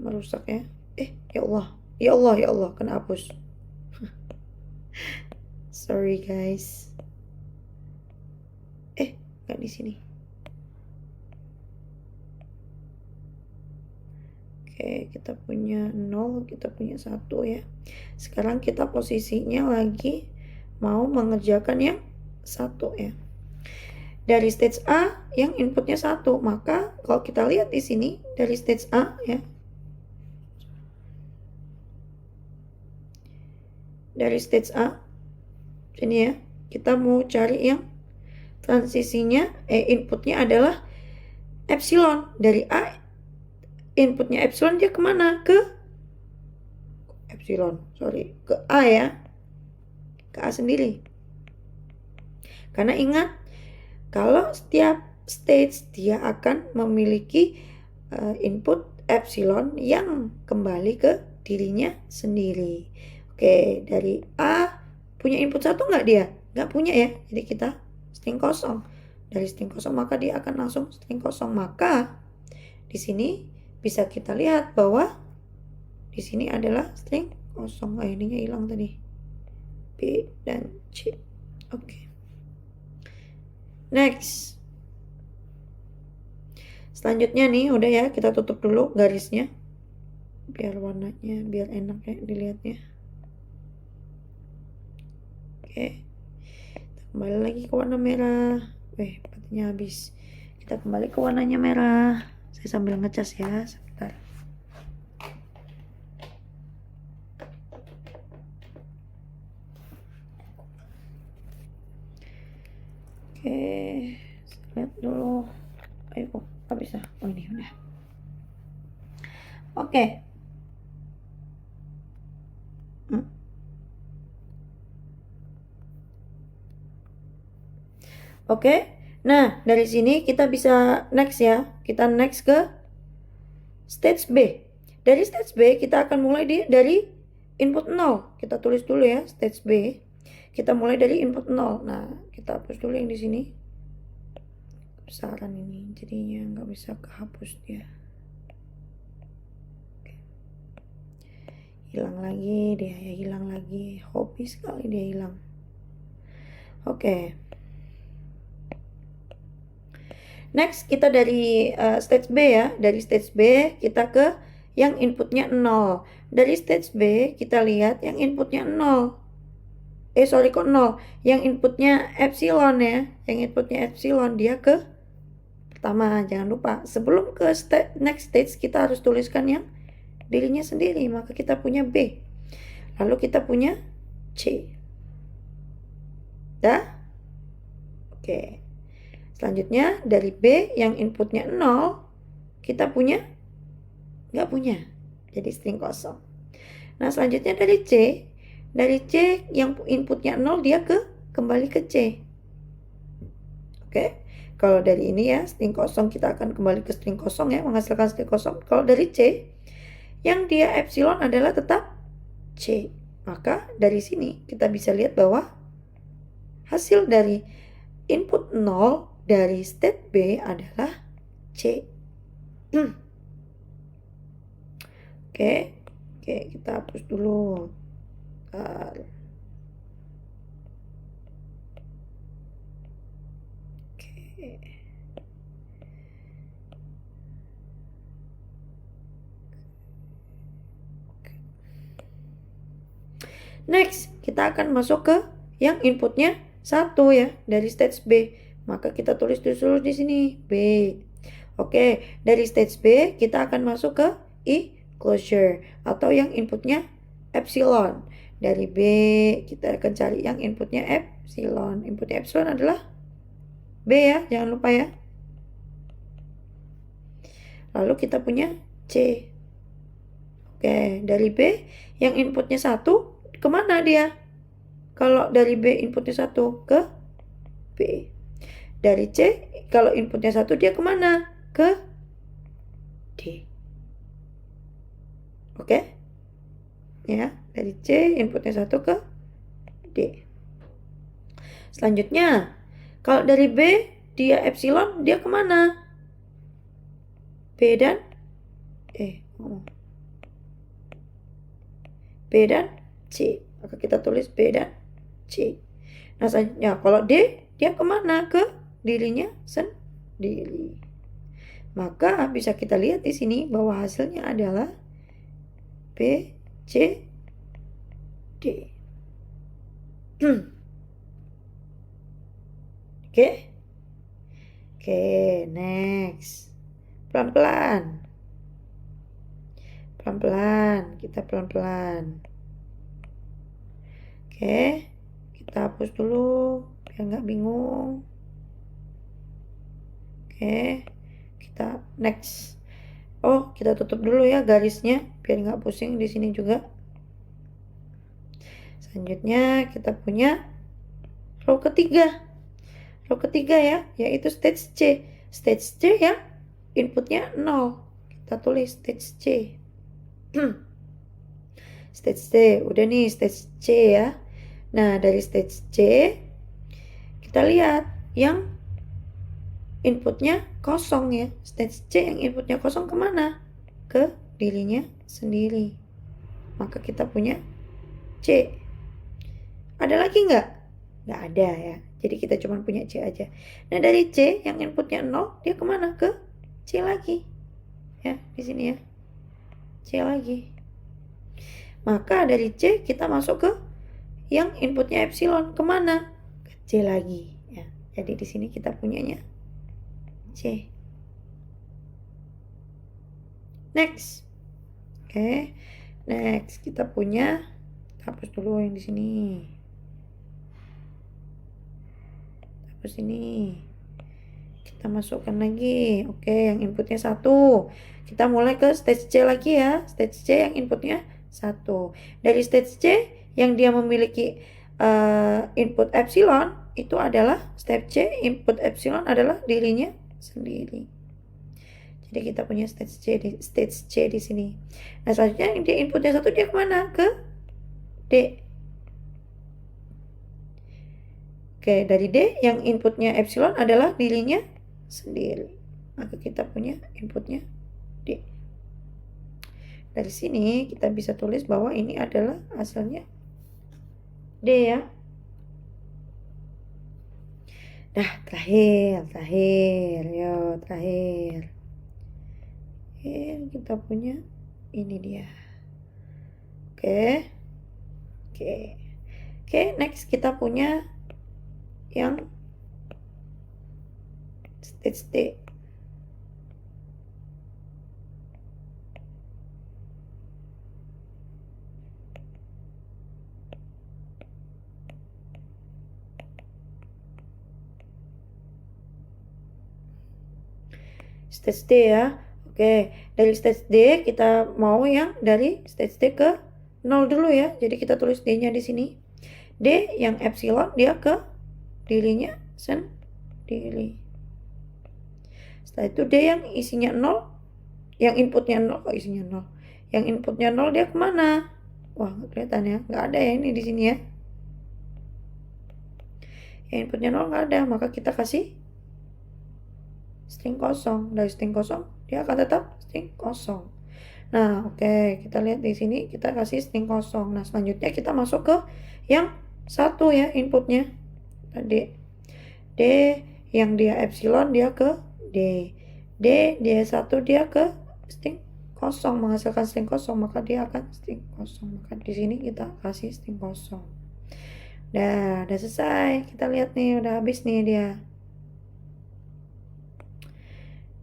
Merusak ya. Ya Allah. Ya Allah, ya Allah, kena hapus. Sorry guys. Nggak di sini. Oke, kita punya 0, kita punya 1 ya. Sekarang kita posisinya lagi mau mengerjakan yang 1 ya. Dari stage A yang inputnya 1, maka kalau kita lihat di sini dari stage A ya. Dari stage A sini ya, kita mau cari yang transisinya inputnya adalah epsilon. Dari A inputnya epsilon, dia kemana? Ke epsilon, ke A ya, ke A sendiri. Karena ingat, kalau setiap stage dia akan memiliki input epsilon yang kembali ke dirinya sendiri. Oke, dari A punya input 1 nggak dia? Nggak punya ya, jadi kita string kosong. Dari string kosong maka dia akan langsung string kosong. Maka di sini bisa kita lihat bahwa di sini adalah string kosong. Ininya hilang tadi. B dan C. Oke. Next. Selanjutnya nih udah ya, kita tutup dulu garisnya. Biar warnanya, biar enak ya dilihatnya. Oke. Kita kembali lagi ke warna merah. Baterainya habis. Kita kembali ke warnanya merah. Saya sambil ngecas ya, sebentar. Oke, lihat dulu. Ayo, nggak bisa. Oh, ini udah. Oke. Oke. Nah, dari sini kita bisa next ya. Kita next ke stage B. Dari stage B kita akan mulai dari input 0. Kita tulis dulu ya, stage B. Kita mulai dari input 0. Nah, kita hapus dulu yang di sini. Besaran ini, jadinya nggak bisa kehapus dia. Hilang lagi dia ya, hilang lagi. Hobi sekali dia hilang. Oke. Next kita dari stage B ya. Dari stage B kita ke yang inputnya 0. Dari stage B kita lihat yang inputnya 0. Kok 0. Yang inputnya epsilon ya. Yang inputnya epsilon, dia ke pertama. Jangan lupa, sebelum ke next stage kita harus tuliskan yang dirinya sendiri. Maka kita punya B. Lalu kita punya C. Dah? Oke. Selanjutnya dari B yang inputnya 0, kita punya nggak punya. Jadi string kosong. Nah, selanjutnya dari C yang inputnya 0 dia kembali ke C. Oke. Kalau dari ini ya, string kosong kita akan kembali ke string kosong ya, menghasilkan string kosong. Kalau dari C, yang dia epsilon adalah tetap C. Maka dari sini kita bisa lihat bahwa hasil dari input 0 dari state B adalah C. Oke, kita hapus dulu. Next, kita akan masuk ke yang inputnya 1 ya, dari stage B. Maka kita tulis dulu di sini, B. Oke, dari stage B kita akan masuk ke I closure atau yang inputnya epsilon. Dari B kita akan cari yang inputnya epsilon. Inputnya epsilon adalah B ya, jangan lupa ya. Lalu kita punya C. Oke, dari B yang inputnya 1 kemana dia? Kalau dari B inputnya 1 ke B. Dari C kalau inputnya 1 dia kemana? Ke D. Oke? Ya, dari C inputnya 1 ke D. Selanjutnya, kalau dari B dia epsilon, dia kemana? B dan C. Maka kita tulis B dan C. Nah, selanjutnya kalau D, dia kemana? Ke dirinya sendiri. Maka bisa kita lihat di sini bahwa hasilnya adalah B, C, D. Oke, next. Pelan-pelan. Kita pelan-pelan. Oke, kita hapus dulu biar nggak bingung. Oke, kita next. Oh, kita tutup dulu ya garisnya biar nggak pusing di sini juga. Selanjutnya kita punya row ketiga. Row ketiga ya, yaitu stage C. Stage C ya, inputnya 0. Kita tulis stage C. Stage C, udah nih stage C ya. Nah, dari stage C kita lihat yang inputnya kosong ya. Stage C yang inputnya kosong kemana? Ke dirinya sendiri. Maka kita punya C. Ada lagi nggak? Nggak ada ya. Jadi kita cuma punya C aja. Nah, dari C yang inputnya 0, dia kemana? Ke C lagi. Ya, di sini ya. C lagi. Maka dari C kita masuk ke yang inputnya epsilon. Kemana? Ke C lagi. Ya. Jadi di sini kita punyanya C. Next. Oke. Next kita punya, hapus dulu yang di sini. Hapus ini. Kita masukkan lagi. Oke, yang inputnya 1. Kita mulai ke stage C lagi ya. Stage C yang inputnya 1. Dari stage C yang dia memiliki input epsilon itu adalah step C, input epsilon adalah dirinya sendiri. Jadi kita punya stage C di sini. Nah, selanjutnya yang dia inputnya 1 dia kemana? Ke D. Oke, dari D yang inputnya epsilon adalah dirinya sendiri. Maka kita punya inputnya D. Dari sini kita bisa tulis bahwa ini adalah hasilnya D ya. Nah, terakhir. Yo, terakhir. Kita punya ini dia. Oke, next kita punya yang stage D. Stage D ya. Oke, dari stage D kita mau yang dari stage D ke 0 dulu ya. Jadi kita tulis D-nya di sini. D yang epsilon dia ke dirinya sendiri. Setelah itu D yang isinya 0, yang inputnya 0, kok isinya 0? Yang inputnya 0 dia kemana? Wah, nggak kelihatan ya. Nggak ada ya ini di sini ya. Yang inputnya 0 nggak ada, maka kita kasih string kosong. Dari string kosong dia akan tetap string kosong. Nah, oke, kita lihat di sini kita kasih string kosong. Nah, selanjutnya kita masuk ke yang satu ya inputnya. Tadi D yang dia epsilon dia ke D. D dia satu dia ke string kosong, menghasilkan string kosong, maka dia akan string kosong. Maka di sini kita kasih string kosong. Udah selesai. Kita lihat nih, udah habis nih dia.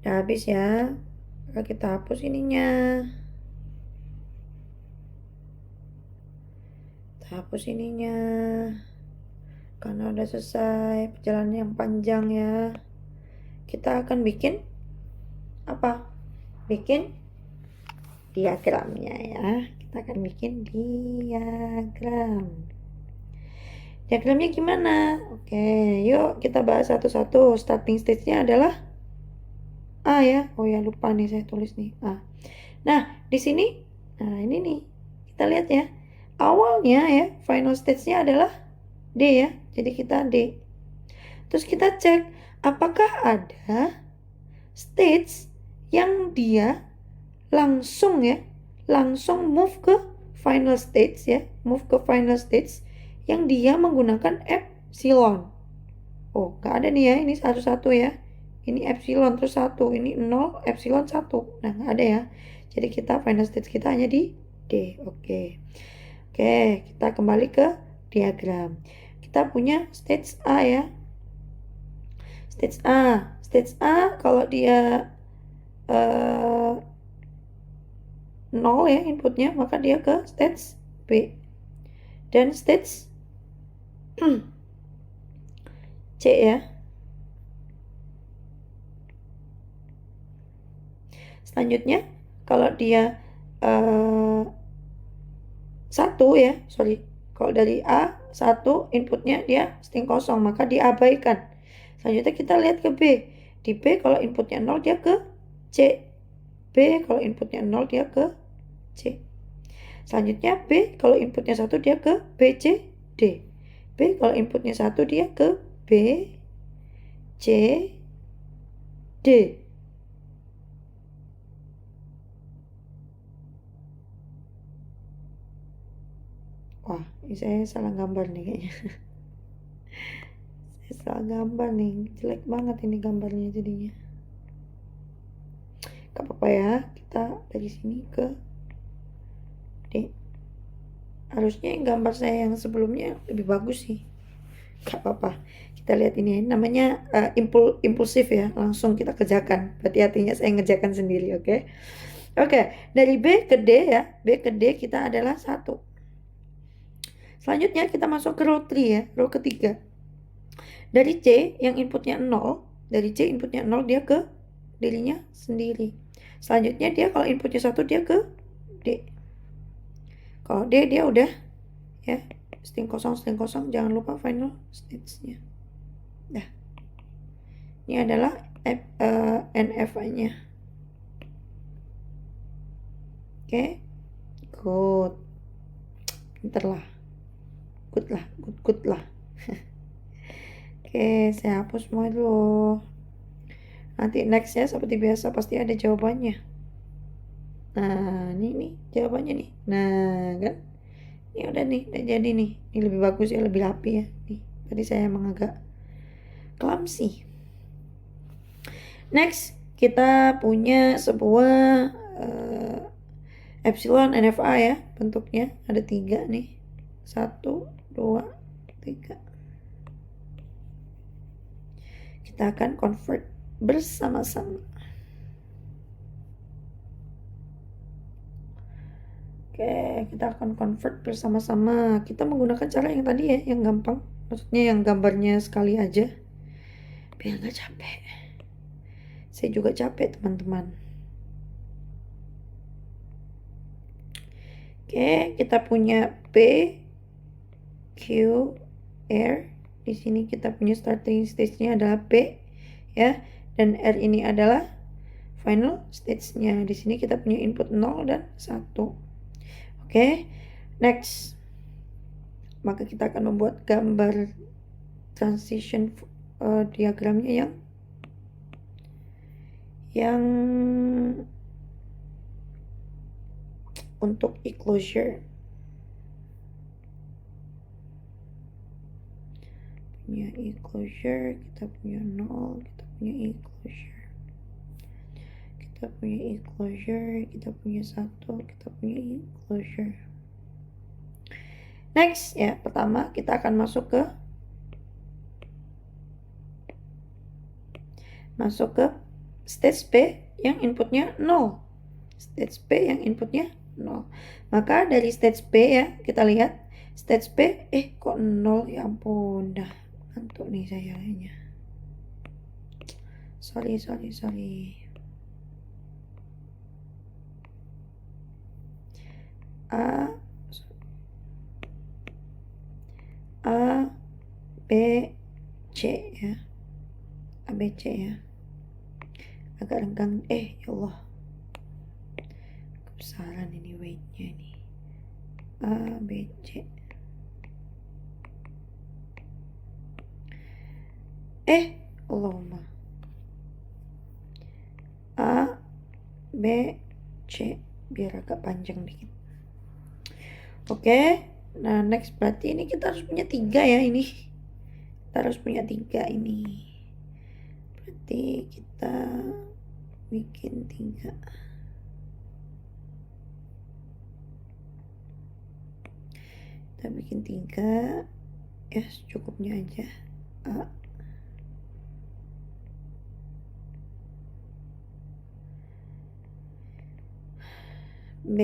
Udah habis ya. Maka kita hapus ininya. Kita hapus ininya. Karena udah selesai perjalanan yang panjang ya. Kita akan bikin apa? Bikin diagramnya ya. Kita akan bikin diagram. Diagramnya gimana? Oke, yuk kita bahas satu-satu. Starting stage-nya adalah A ya. Oh ya, lupa nih saya tulis nih A. Nah, di sini, nah ini nih. Kita lihat ya. Awalnya ya, final stage-nya adalah D ya. Jadi kita D. Terus kita cek apakah ada stage yang dia langsung move ke final stage ya, yang dia menggunakan epsilon. Oh, nggak ada nih ya, ini satu-satu ya. Ini epsilon terus 1, ini 0, epsilon 1. Nah, nggak ada ya. Jadi kita final stage kita hanya di D. Oke, kita kembali ke diagram. Kita punya stage A ya. Stage A kalau dia 0 ya inputnya, maka dia ke stage B. Dan stage C ya. Selanjutnya kalau dia 1 ya, kalau dari A 1 inputnya dia string kosong, maka diabaikan. Selanjutnya kita lihat ke B. Di B kalau inputnya 0 dia ke C. B kalau inputnya 0 dia ke C. Selanjutnya B kalau inputnya 1 dia ke B, C, D. B kalau inputnya 1 dia ke B, C, D. Wah, ini saya salah gambar nih kayaknya. Saya salah gambar nih, jelek banget ini gambarnya jadinya. Gak apa-apa ya, kita dari sini ke D. Harusnya yang gambar saya yang sebelumnya lebih bagus sih. Gak apa-apa. Kita lihat ini namanya impulsif ya, langsung kita kerjakan. Berarti artinya saya ngerjakan sendiri, oke? Oke, dari B ke D ya. B ke D kita adalah 1. Selanjutnya kita masuk ke row 3 ya, row ketiga. Dari C yang inputnya 0, dia ke dirinya sendiri. Selanjutnya dia kalau inputnya 1 dia ke D. Kalau D dia udah ya, string kosong, jangan lupa final stage-nya. Nah, ini adalah NF-nya. Oke, good. Pinter lah. Good lah. Oke, saya hapus semua dulu. Nanti next ya, seperti biasa pasti ada jawabannya. Nah, ini jawabannya nih. Nah, kan? Ini udah nih, udah jadi nih. Ini lebih bagus ya, lebih rapi ya. Nih, tadi saya emang agak clumsy. Next, kita punya sebuah epsilon NFA ya. Bentuknya ada 3 nih. 1, 2, 3. Kita akan convert bersama-sama. Oke, kita akan convert bersama-sama. Kita menggunakan cara yang tadi ya, yang gampang. Maksudnya yang gambarnya sekali aja. Biar nggak capek. Saya juga capek, teman-teman. Oke, kita punya P, Q, R. Di sini kita punya starting stage-nya adalah P, ya. Dan R ini adalah final stage-nya. Di sini kita punya input 0 dan 1. Oke, next. Maka kita akan membuat gambar transition diagramnya yang untuk enclosure. Punya enclosure, kita punya 0, kita punya enclosure. Kita punya enclosure, kita punya 1, kita punya enclosure. Next, ya, pertama kita akan masuk ke stage P yang inputnya 0. Stage P yang inputnya 0. Maka dari stage P ya, kita lihat stage P, kok 0, ya ampun, dah ngantuk nih saya kayaknya. Sorry. A, B, C ya. A, B, C ya. Agak renggang, ya Allah. Kebesaran ini weight-nya nih. A, B, C. Allahumma. A, B, C. Biar agak panjang dikit. Oke. Nah, next berarti ini kita harus punya 3 ya ini. Kita harus punya 3 ini. Berarti kita bikin 3. Kita bikin 3. Ya, secukupnya aja. A, B,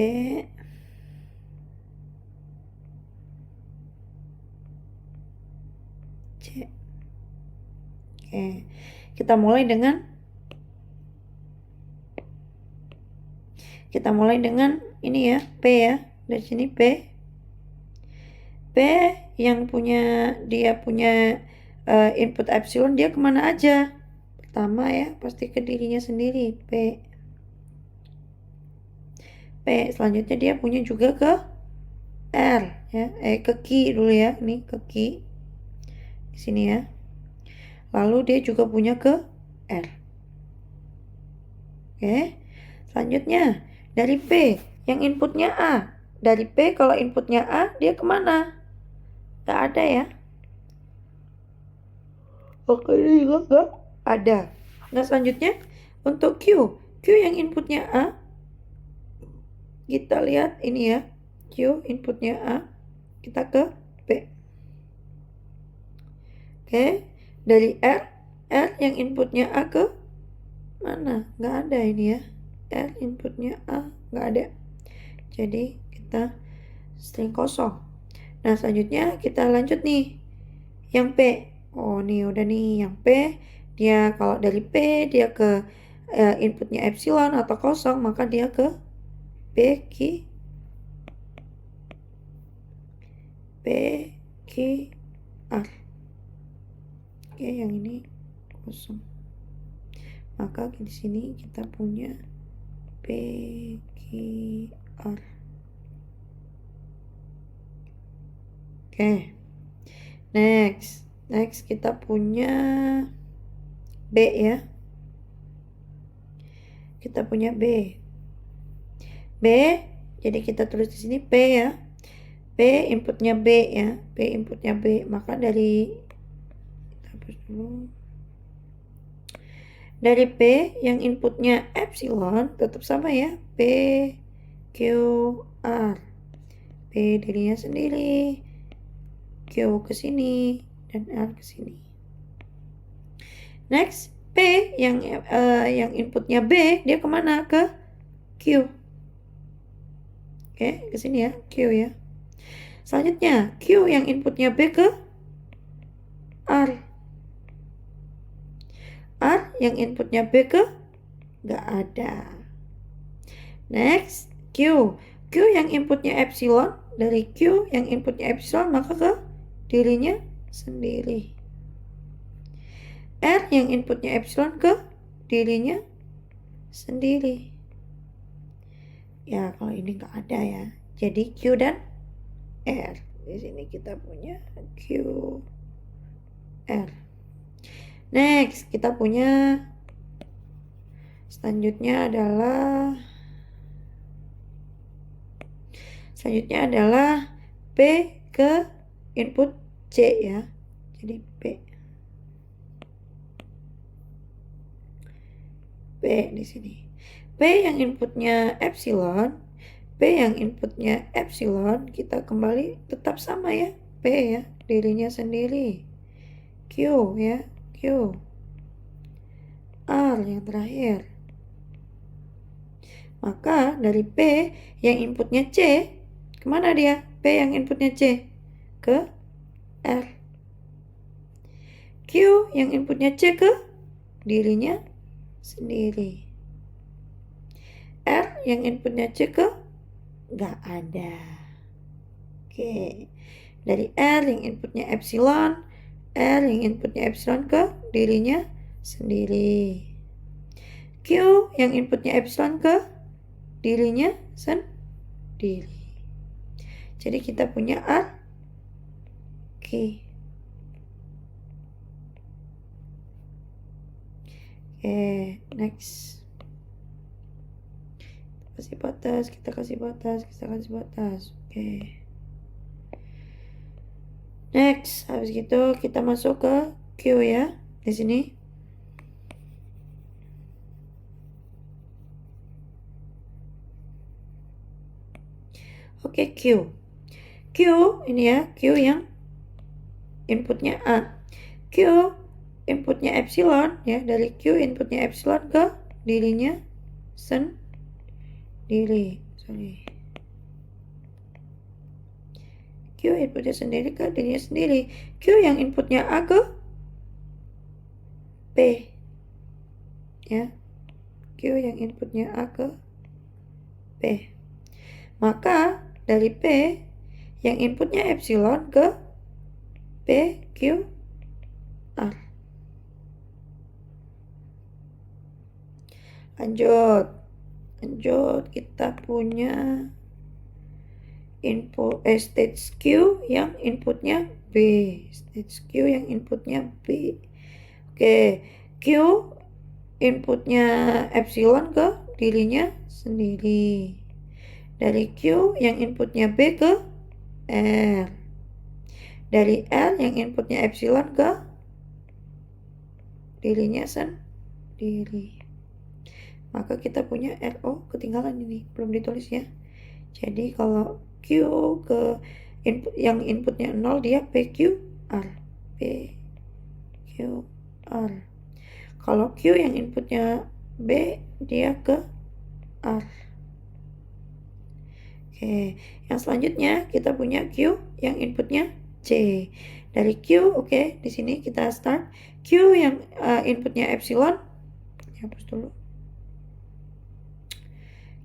C. Oke, kita mulai dengan ini ya, P ya. Dari sini P yang dia punya input epsilon, dia kemana aja? Pertama ya, pasti ke dirinya sendiri, P. Selanjutnya dia punya juga ke R ya, ke Q dulu ya, ini ke Q di sini ya. Lalu dia juga punya ke R. Oke, selanjutnya dari P yang inputnya A. Dari P kalau inputnya A, dia kemana? Gak ada ya. Oke, ini juga gak ada. Nah, selanjutnya untuk Q yang inputnya A, kita lihat ini ya. Q inputnya A, kita ke P. Oke, dari R yang inputnya A ke mana? Gak ada ini ya. R inputnya A gak ada. Jadi kita string kosong. Nah, selanjutnya kita lanjut nih. Yang P. Oh, nih udah nih yang P. Dia kalau dari P dia ke inputnya epsilon atau kosong, maka dia ke P, Q, R. Oke, yang ini kosong. Maka di sini kita punya P, Q, R. Oke. Next kita punya B ya. Kita punya B. Jadi kita tulis di sini P ya. P inputnya B ya. P inputnya B. Maka dari kita hapus dulu. Dari P yang inputnya epsilon tetap sama ya. P, Q, R. P dirinya sendiri. Q ke sini dan R ke sini. Next, P yang inputnya B, dia kemana? Ke Q. Oke, ke sini ya, Q ya. Selanjutnya, Q yang inputnya B ke R. R yang inputnya B ke? Gak ada. Next, Q Q yang inputnya epsilon, dari Q yang inputnya epsilon maka ke dirinya sendiri. R yang inputnya epsilon ke dirinya sendiri. Ya kalau ini nggak ada ya. Jadi Q dan R. Di sini kita punya Q, R. Next, kita punya selanjutnya adalah P ke input C ya. Jadi P di sini. P yang inputnya epsilon, kita kembali tetap sama ya. P ya, dirinya sendiri. Q ya, Q. R yang terakhir. Maka dari P yang inputnya C, kemana dia? P yang inputnya C ke R. Q yang inputnya C ke dirinya sendiri. R yang inputnya C ke nggak ada. Oke. Dari R yang inputnya epsilon, R yang inputnya epsilon ke dirinya sendiri. Q yang inputnya epsilon ke dirinya sendiri. Jadi kita punya R, Q. Oke, next. Kita kasih batas. Oke. Next, habis gitu kita masuk ke Q ya. Di sini. Oke, Q. Q ini ya, Q yang inputnya A. Q inputnya epsilon ya, dari Q inputnya epsilon ke dirinya sendiri. Q inputnya sendiri ke dirinya sendiri. Q yang inputnya A ke P ya. Q yang inputnya A ke P. Maka dari P yang inputnya epsilon ke P, Q, R. Lanjut kita punya stage Q yang inputnya B. Oke, Q inputnya epsilon ke dirinya sendiri. Dari Q yang inputnya B ke R. Dari R yang inputnya epsilon ke dirinya sendiri. Maka kita punya RO ketinggalan ini, belum ditulis ya. Jadi kalau Q ke input yang inputnya 0 dia PQR. PQR. Kalau Q yang inputnya B dia ke R. Oke, yang selanjutnya kita punya Q yang inputnya C. Dari Q, oke, di sini kita start. Q yang inputnya epsilon, hapus dulu.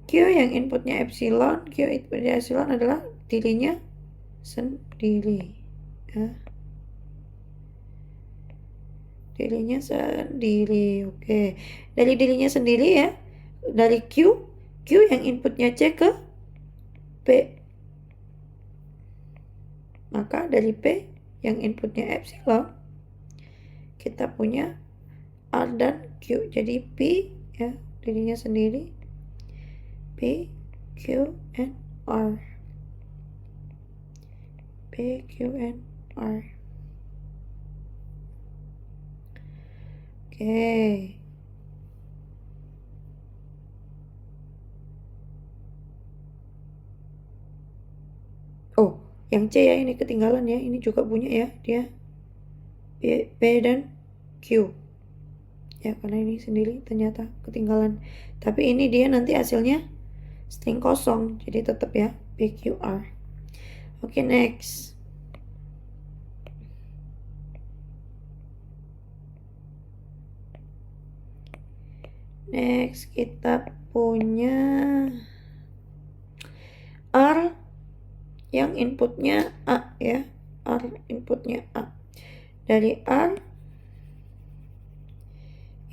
Q yang inputnya epsilon, adalah dirinya sendiri. Ya. Dirinya sendiri, oke. Dari dirinya sendiri ya, dari Q yang inputnya C ke P. Maka dari P yang inputnya epsilon, kita punya R dan Q. Jadi P ya, dirinya sendiri. P, Q, and R. P, Q, and R. Oke. Oh, yang C ya ini ketinggalan ya. Ini juga punya ya dia. P dan Q. Ya, karena ini sendiri ternyata ketinggalan. Tapi ini dia nanti hasilnya string kosong. Jadi tetap ya PQR. Oke, next. Next kita punya yang inputnya A ya. R inputnya A. Dari R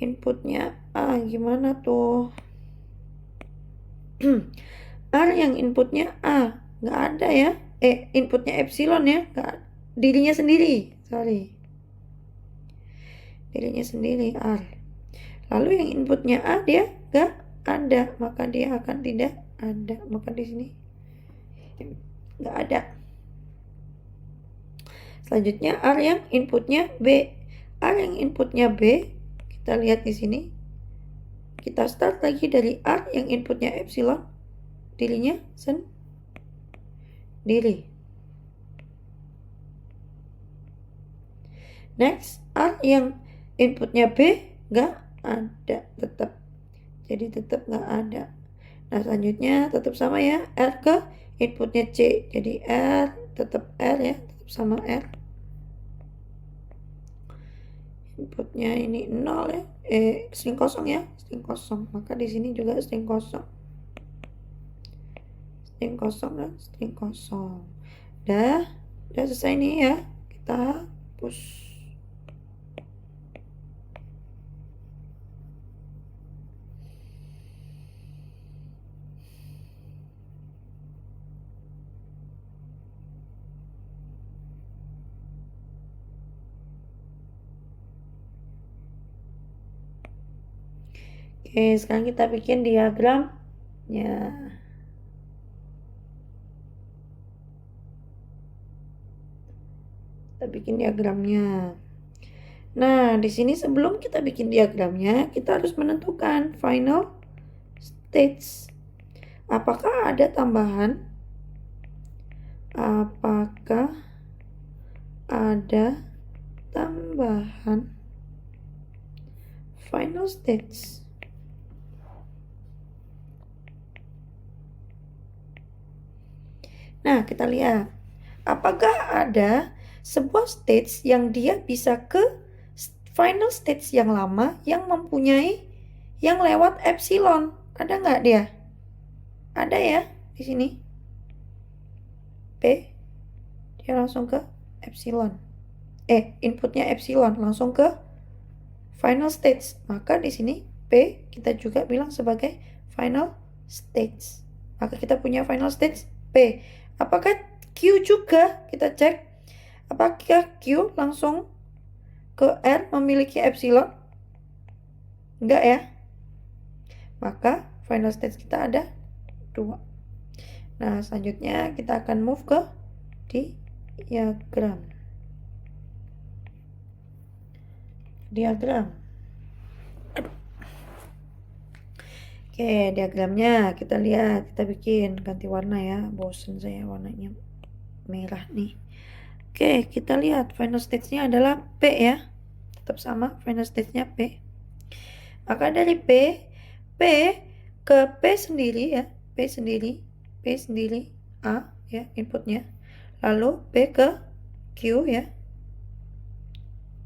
inputnya A gimana tuh? R yang inputnya A nggak ada ya. Inputnya epsilon ya, nggak, dirinya sendiri, sorry, dirinya sendiri R. Lalu yang inputnya A dia nggak ada, maka dia akan tidak ada. Maka di sini nggak ada. Selanjutnya R yang inputnya B. R yang inputnya B, kita lihat di sini. Kita start lagi dari R yang inputnya epsilon, dirinya sendiri. Next, R yang inputnya B nggak ada tetap. Jadi tetap nggak ada. Nah selanjutnya tetap sama ya, R ke inputnya C. Jadi R tetap R ya, tetap sama R. Inputnya ini 0 ya, string kosong ya, string kosong. Maka di sini juga string kosong. String kosong dan string kosong. Udah selesai nih ya. Kita hapus. Oke, sekarang kita bikin diagramnya. Kita bikin diagramnya. Nah, di sini sebelum kita bikin diagramnya, kita harus menentukan final states. Apakah ada tambahan? Apakah ada tambahan final states? Nah, kita lihat. Apakah ada sebuah stage yang dia bisa ke final stage yang lama yang mempunyai yang lewat epsilon? Ada nggak dia? Ada ya di sini. P dia langsung ke epsilon. Inputnya epsilon langsung ke final stage. Maka di sini P kita juga bilang sebagai final stage. Maka kita punya final stage P. Apakah Q juga? Kita cek. Apakah Q langsung ke R memiliki epsilon? Enggak ya. Maka final stage kita ada 2. Nah, selanjutnya kita akan move ke diagram. Oke, diagramnya kita lihat, kita bikin ganti warna ya. Bosen saya warnanya merah nih. Oke, kita lihat final stage-nya adalah P ya. Tetap sama, final stage-nya P. Maka dari P ke P sendiri ya, P sendiri A ya inputnya. Lalu P ke Q ya,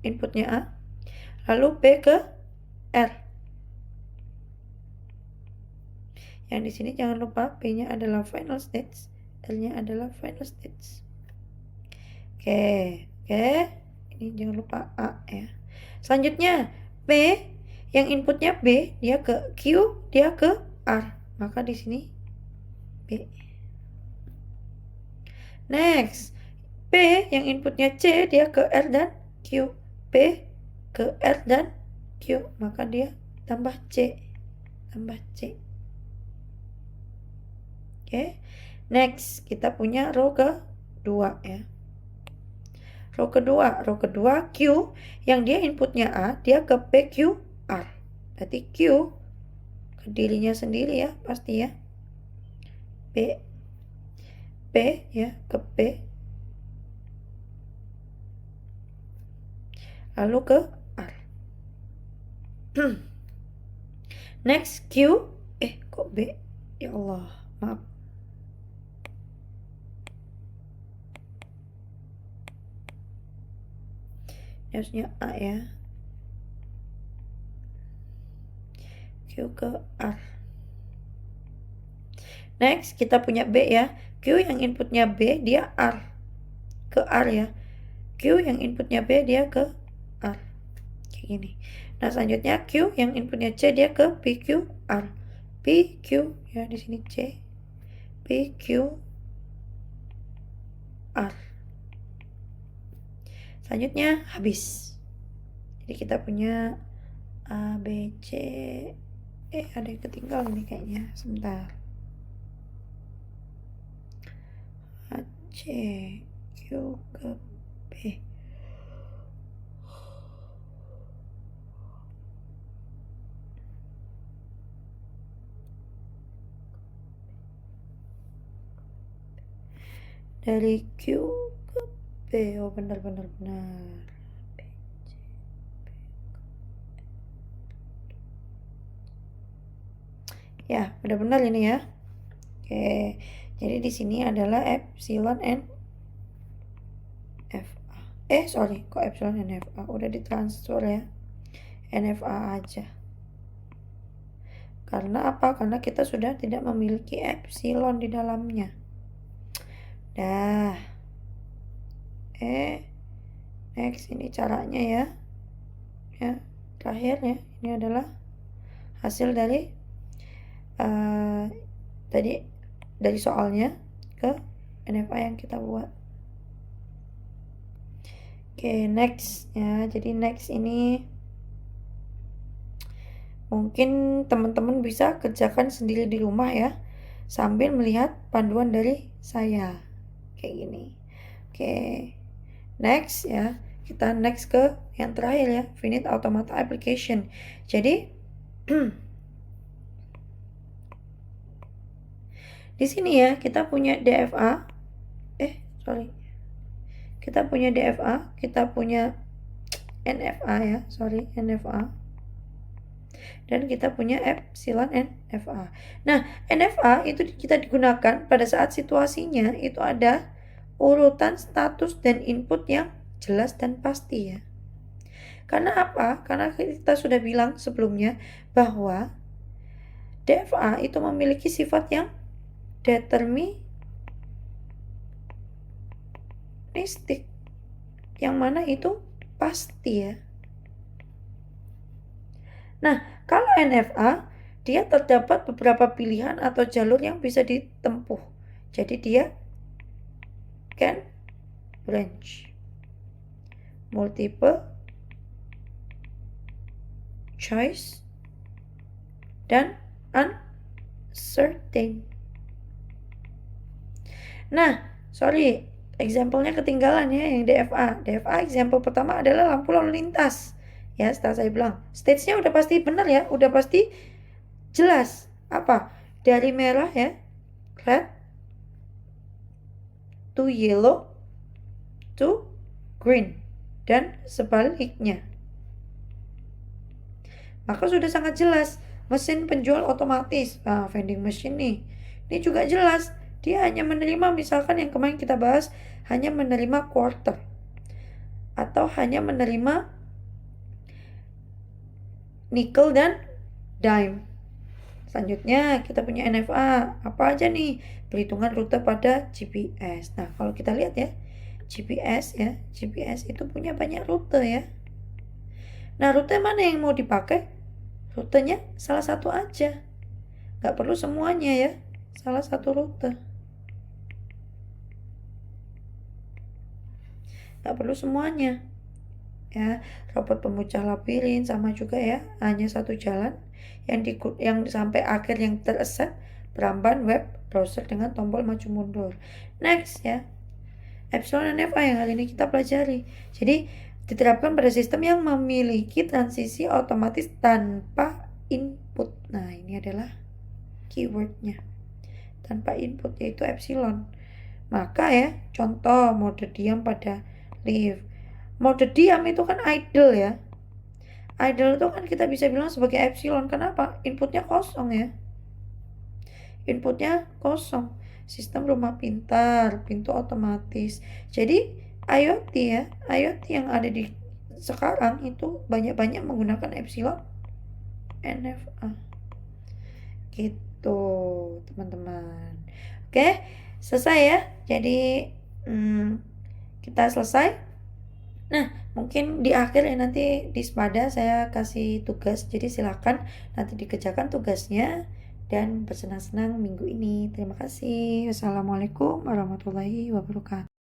inputnya A. Lalu P ke R. Yang di sini jangan lupa P-nya adalah final stage, R-nya adalah final stage. Oke. Ini jangan lupa A ya. Selanjutnya P yang inputnya B, dia ke Q, dia ke R. Maka di sini B. Next, P yang inputnya C, dia ke R dan Q. P ke R dan Q, maka dia tambah C. Oke. Next, kita punya row kedua ya. Row kedua Q yang dia inputnya A, dia ke P, Q, R. Berarti Q ke dirinya sendiri ya, pasti ya. P ya ke P. Lalu ke R. Next Q, kok B? Ya Allah, maaf. Harusnya A ya. Q ke R. Next kita punya B ya. Q yang inputnya B dia R ke R ya. Q yang inputnya B dia ke R. Kayak gini. Nah, selanjutnya Q yang inputnya C dia ke PQ R. PQ ya, di sini C. PQ R. Selanjutnya habis. Jadi kita punya A, B, C. Ada yang ketinggalan nih kayaknya. Sebentar. A, C, Q ke B. Dari Q ke B. Oh, benar. Ya, benar-benar ini ya. Oke. Jadi di sini adalah epsilon n FA. Sorry, kok epsilon n FA? Udah ditransfer ya. NFA aja. Karena apa? Karena kita sudah tidak memiliki epsilon di dalamnya. Dah. Next, ini caranya ya. Ya, terakhir ya. Ini adalah hasil dari tadi dari soalnya ke NFA yang kita buat. Oke, next ya. Jadi next ini mungkin teman-teman bisa kerjakan sendiri di rumah ya, sambil melihat panduan dari saya. Kayak gini. Oke. Next ya. Kita next ke yang terakhir ya, finite automata application. Jadi di sini ya kita punya DFA. Kita punya DFA, kita punya NFA ya, NFA. Dan kita punya epsilon NFA. Nah, NFA itu kita digunakan pada saat situasinya itu ada urutan status dan input yang jelas dan pasti ya. Karena apa? Karena kita sudah bilang sebelumnya bahwa DFA itu memiliki sifat yang deterministik, yang mana itu pasti ya. Nah, kalau NFA dia terdapat beberapa pilihan atau jalur yang bisa ditempuh. Jadi dia can branch, multiple choice, dan uncertain. Nah, example-nya ketinggalan ya yang DFA. DFA example pertama adalah lampu lalu lintas. Ya, setelah saya bilang, stage-nya udah pasti benar ya, udah pasti jelas. Apa? Dari merah ya, red to yellow to green, dan sebaliknya. Maka sudah sangat jelas. Mesin penjual otomatis, vending machine nih, ini juga jelas. Dia hanya menerima, misalkan yang kemarin kita bahas, hanya menerima quarter atau hanya menerima nickel dan dime. Selanjutnya kita punya NFA. Apa aja nih? Perhitungan rute pada GPS. Nah, kalau kita lihat ya, GPS itu punya banyak rute ya. Nah, rute mana yang mau dipakai? Rutenya salah satu aja. Gak perlu semuanya ya. Salah satu rute. Gak perlu semuanya. Ya, robot pemecah labirin sama juga ya, hanya satu jalan yang sampai akhir yang terset peramban web browser dengan tombol maju mundur. Next ya, epsilon NFA yang hari ini kita pelajari. Jadi diterapkan pada sistem yang memiliki transisi otomatis tanpa input. Nah, ini adalah keywordnya, tanpa input, yaitu epsilon. Maka ya, contoh mode diam pada live. Mode diam itu kan idle ya. Idle itu kan kita bisa bilang sebagai epsilon. Kenapa? Inputnya kosong ya. Inputnya kosong. Sistem rumah pintar, pintu otomatis. Jadi IoT ya, IoT yang ada di sekarang itu banyak-banyak menggunakan epsilon NFA. Gitu teman-teman. Oke, selesai ya. Jadi kita selesai. Nah, mungkin di akhir ya nanti di Smada saya kasih tugas. Jadi silakan nanti dikerjakan tugasnya dan bersenang-senang minggu ini. Terima kasih. Wassalamualaikum warahmatullahi wabarakatuh.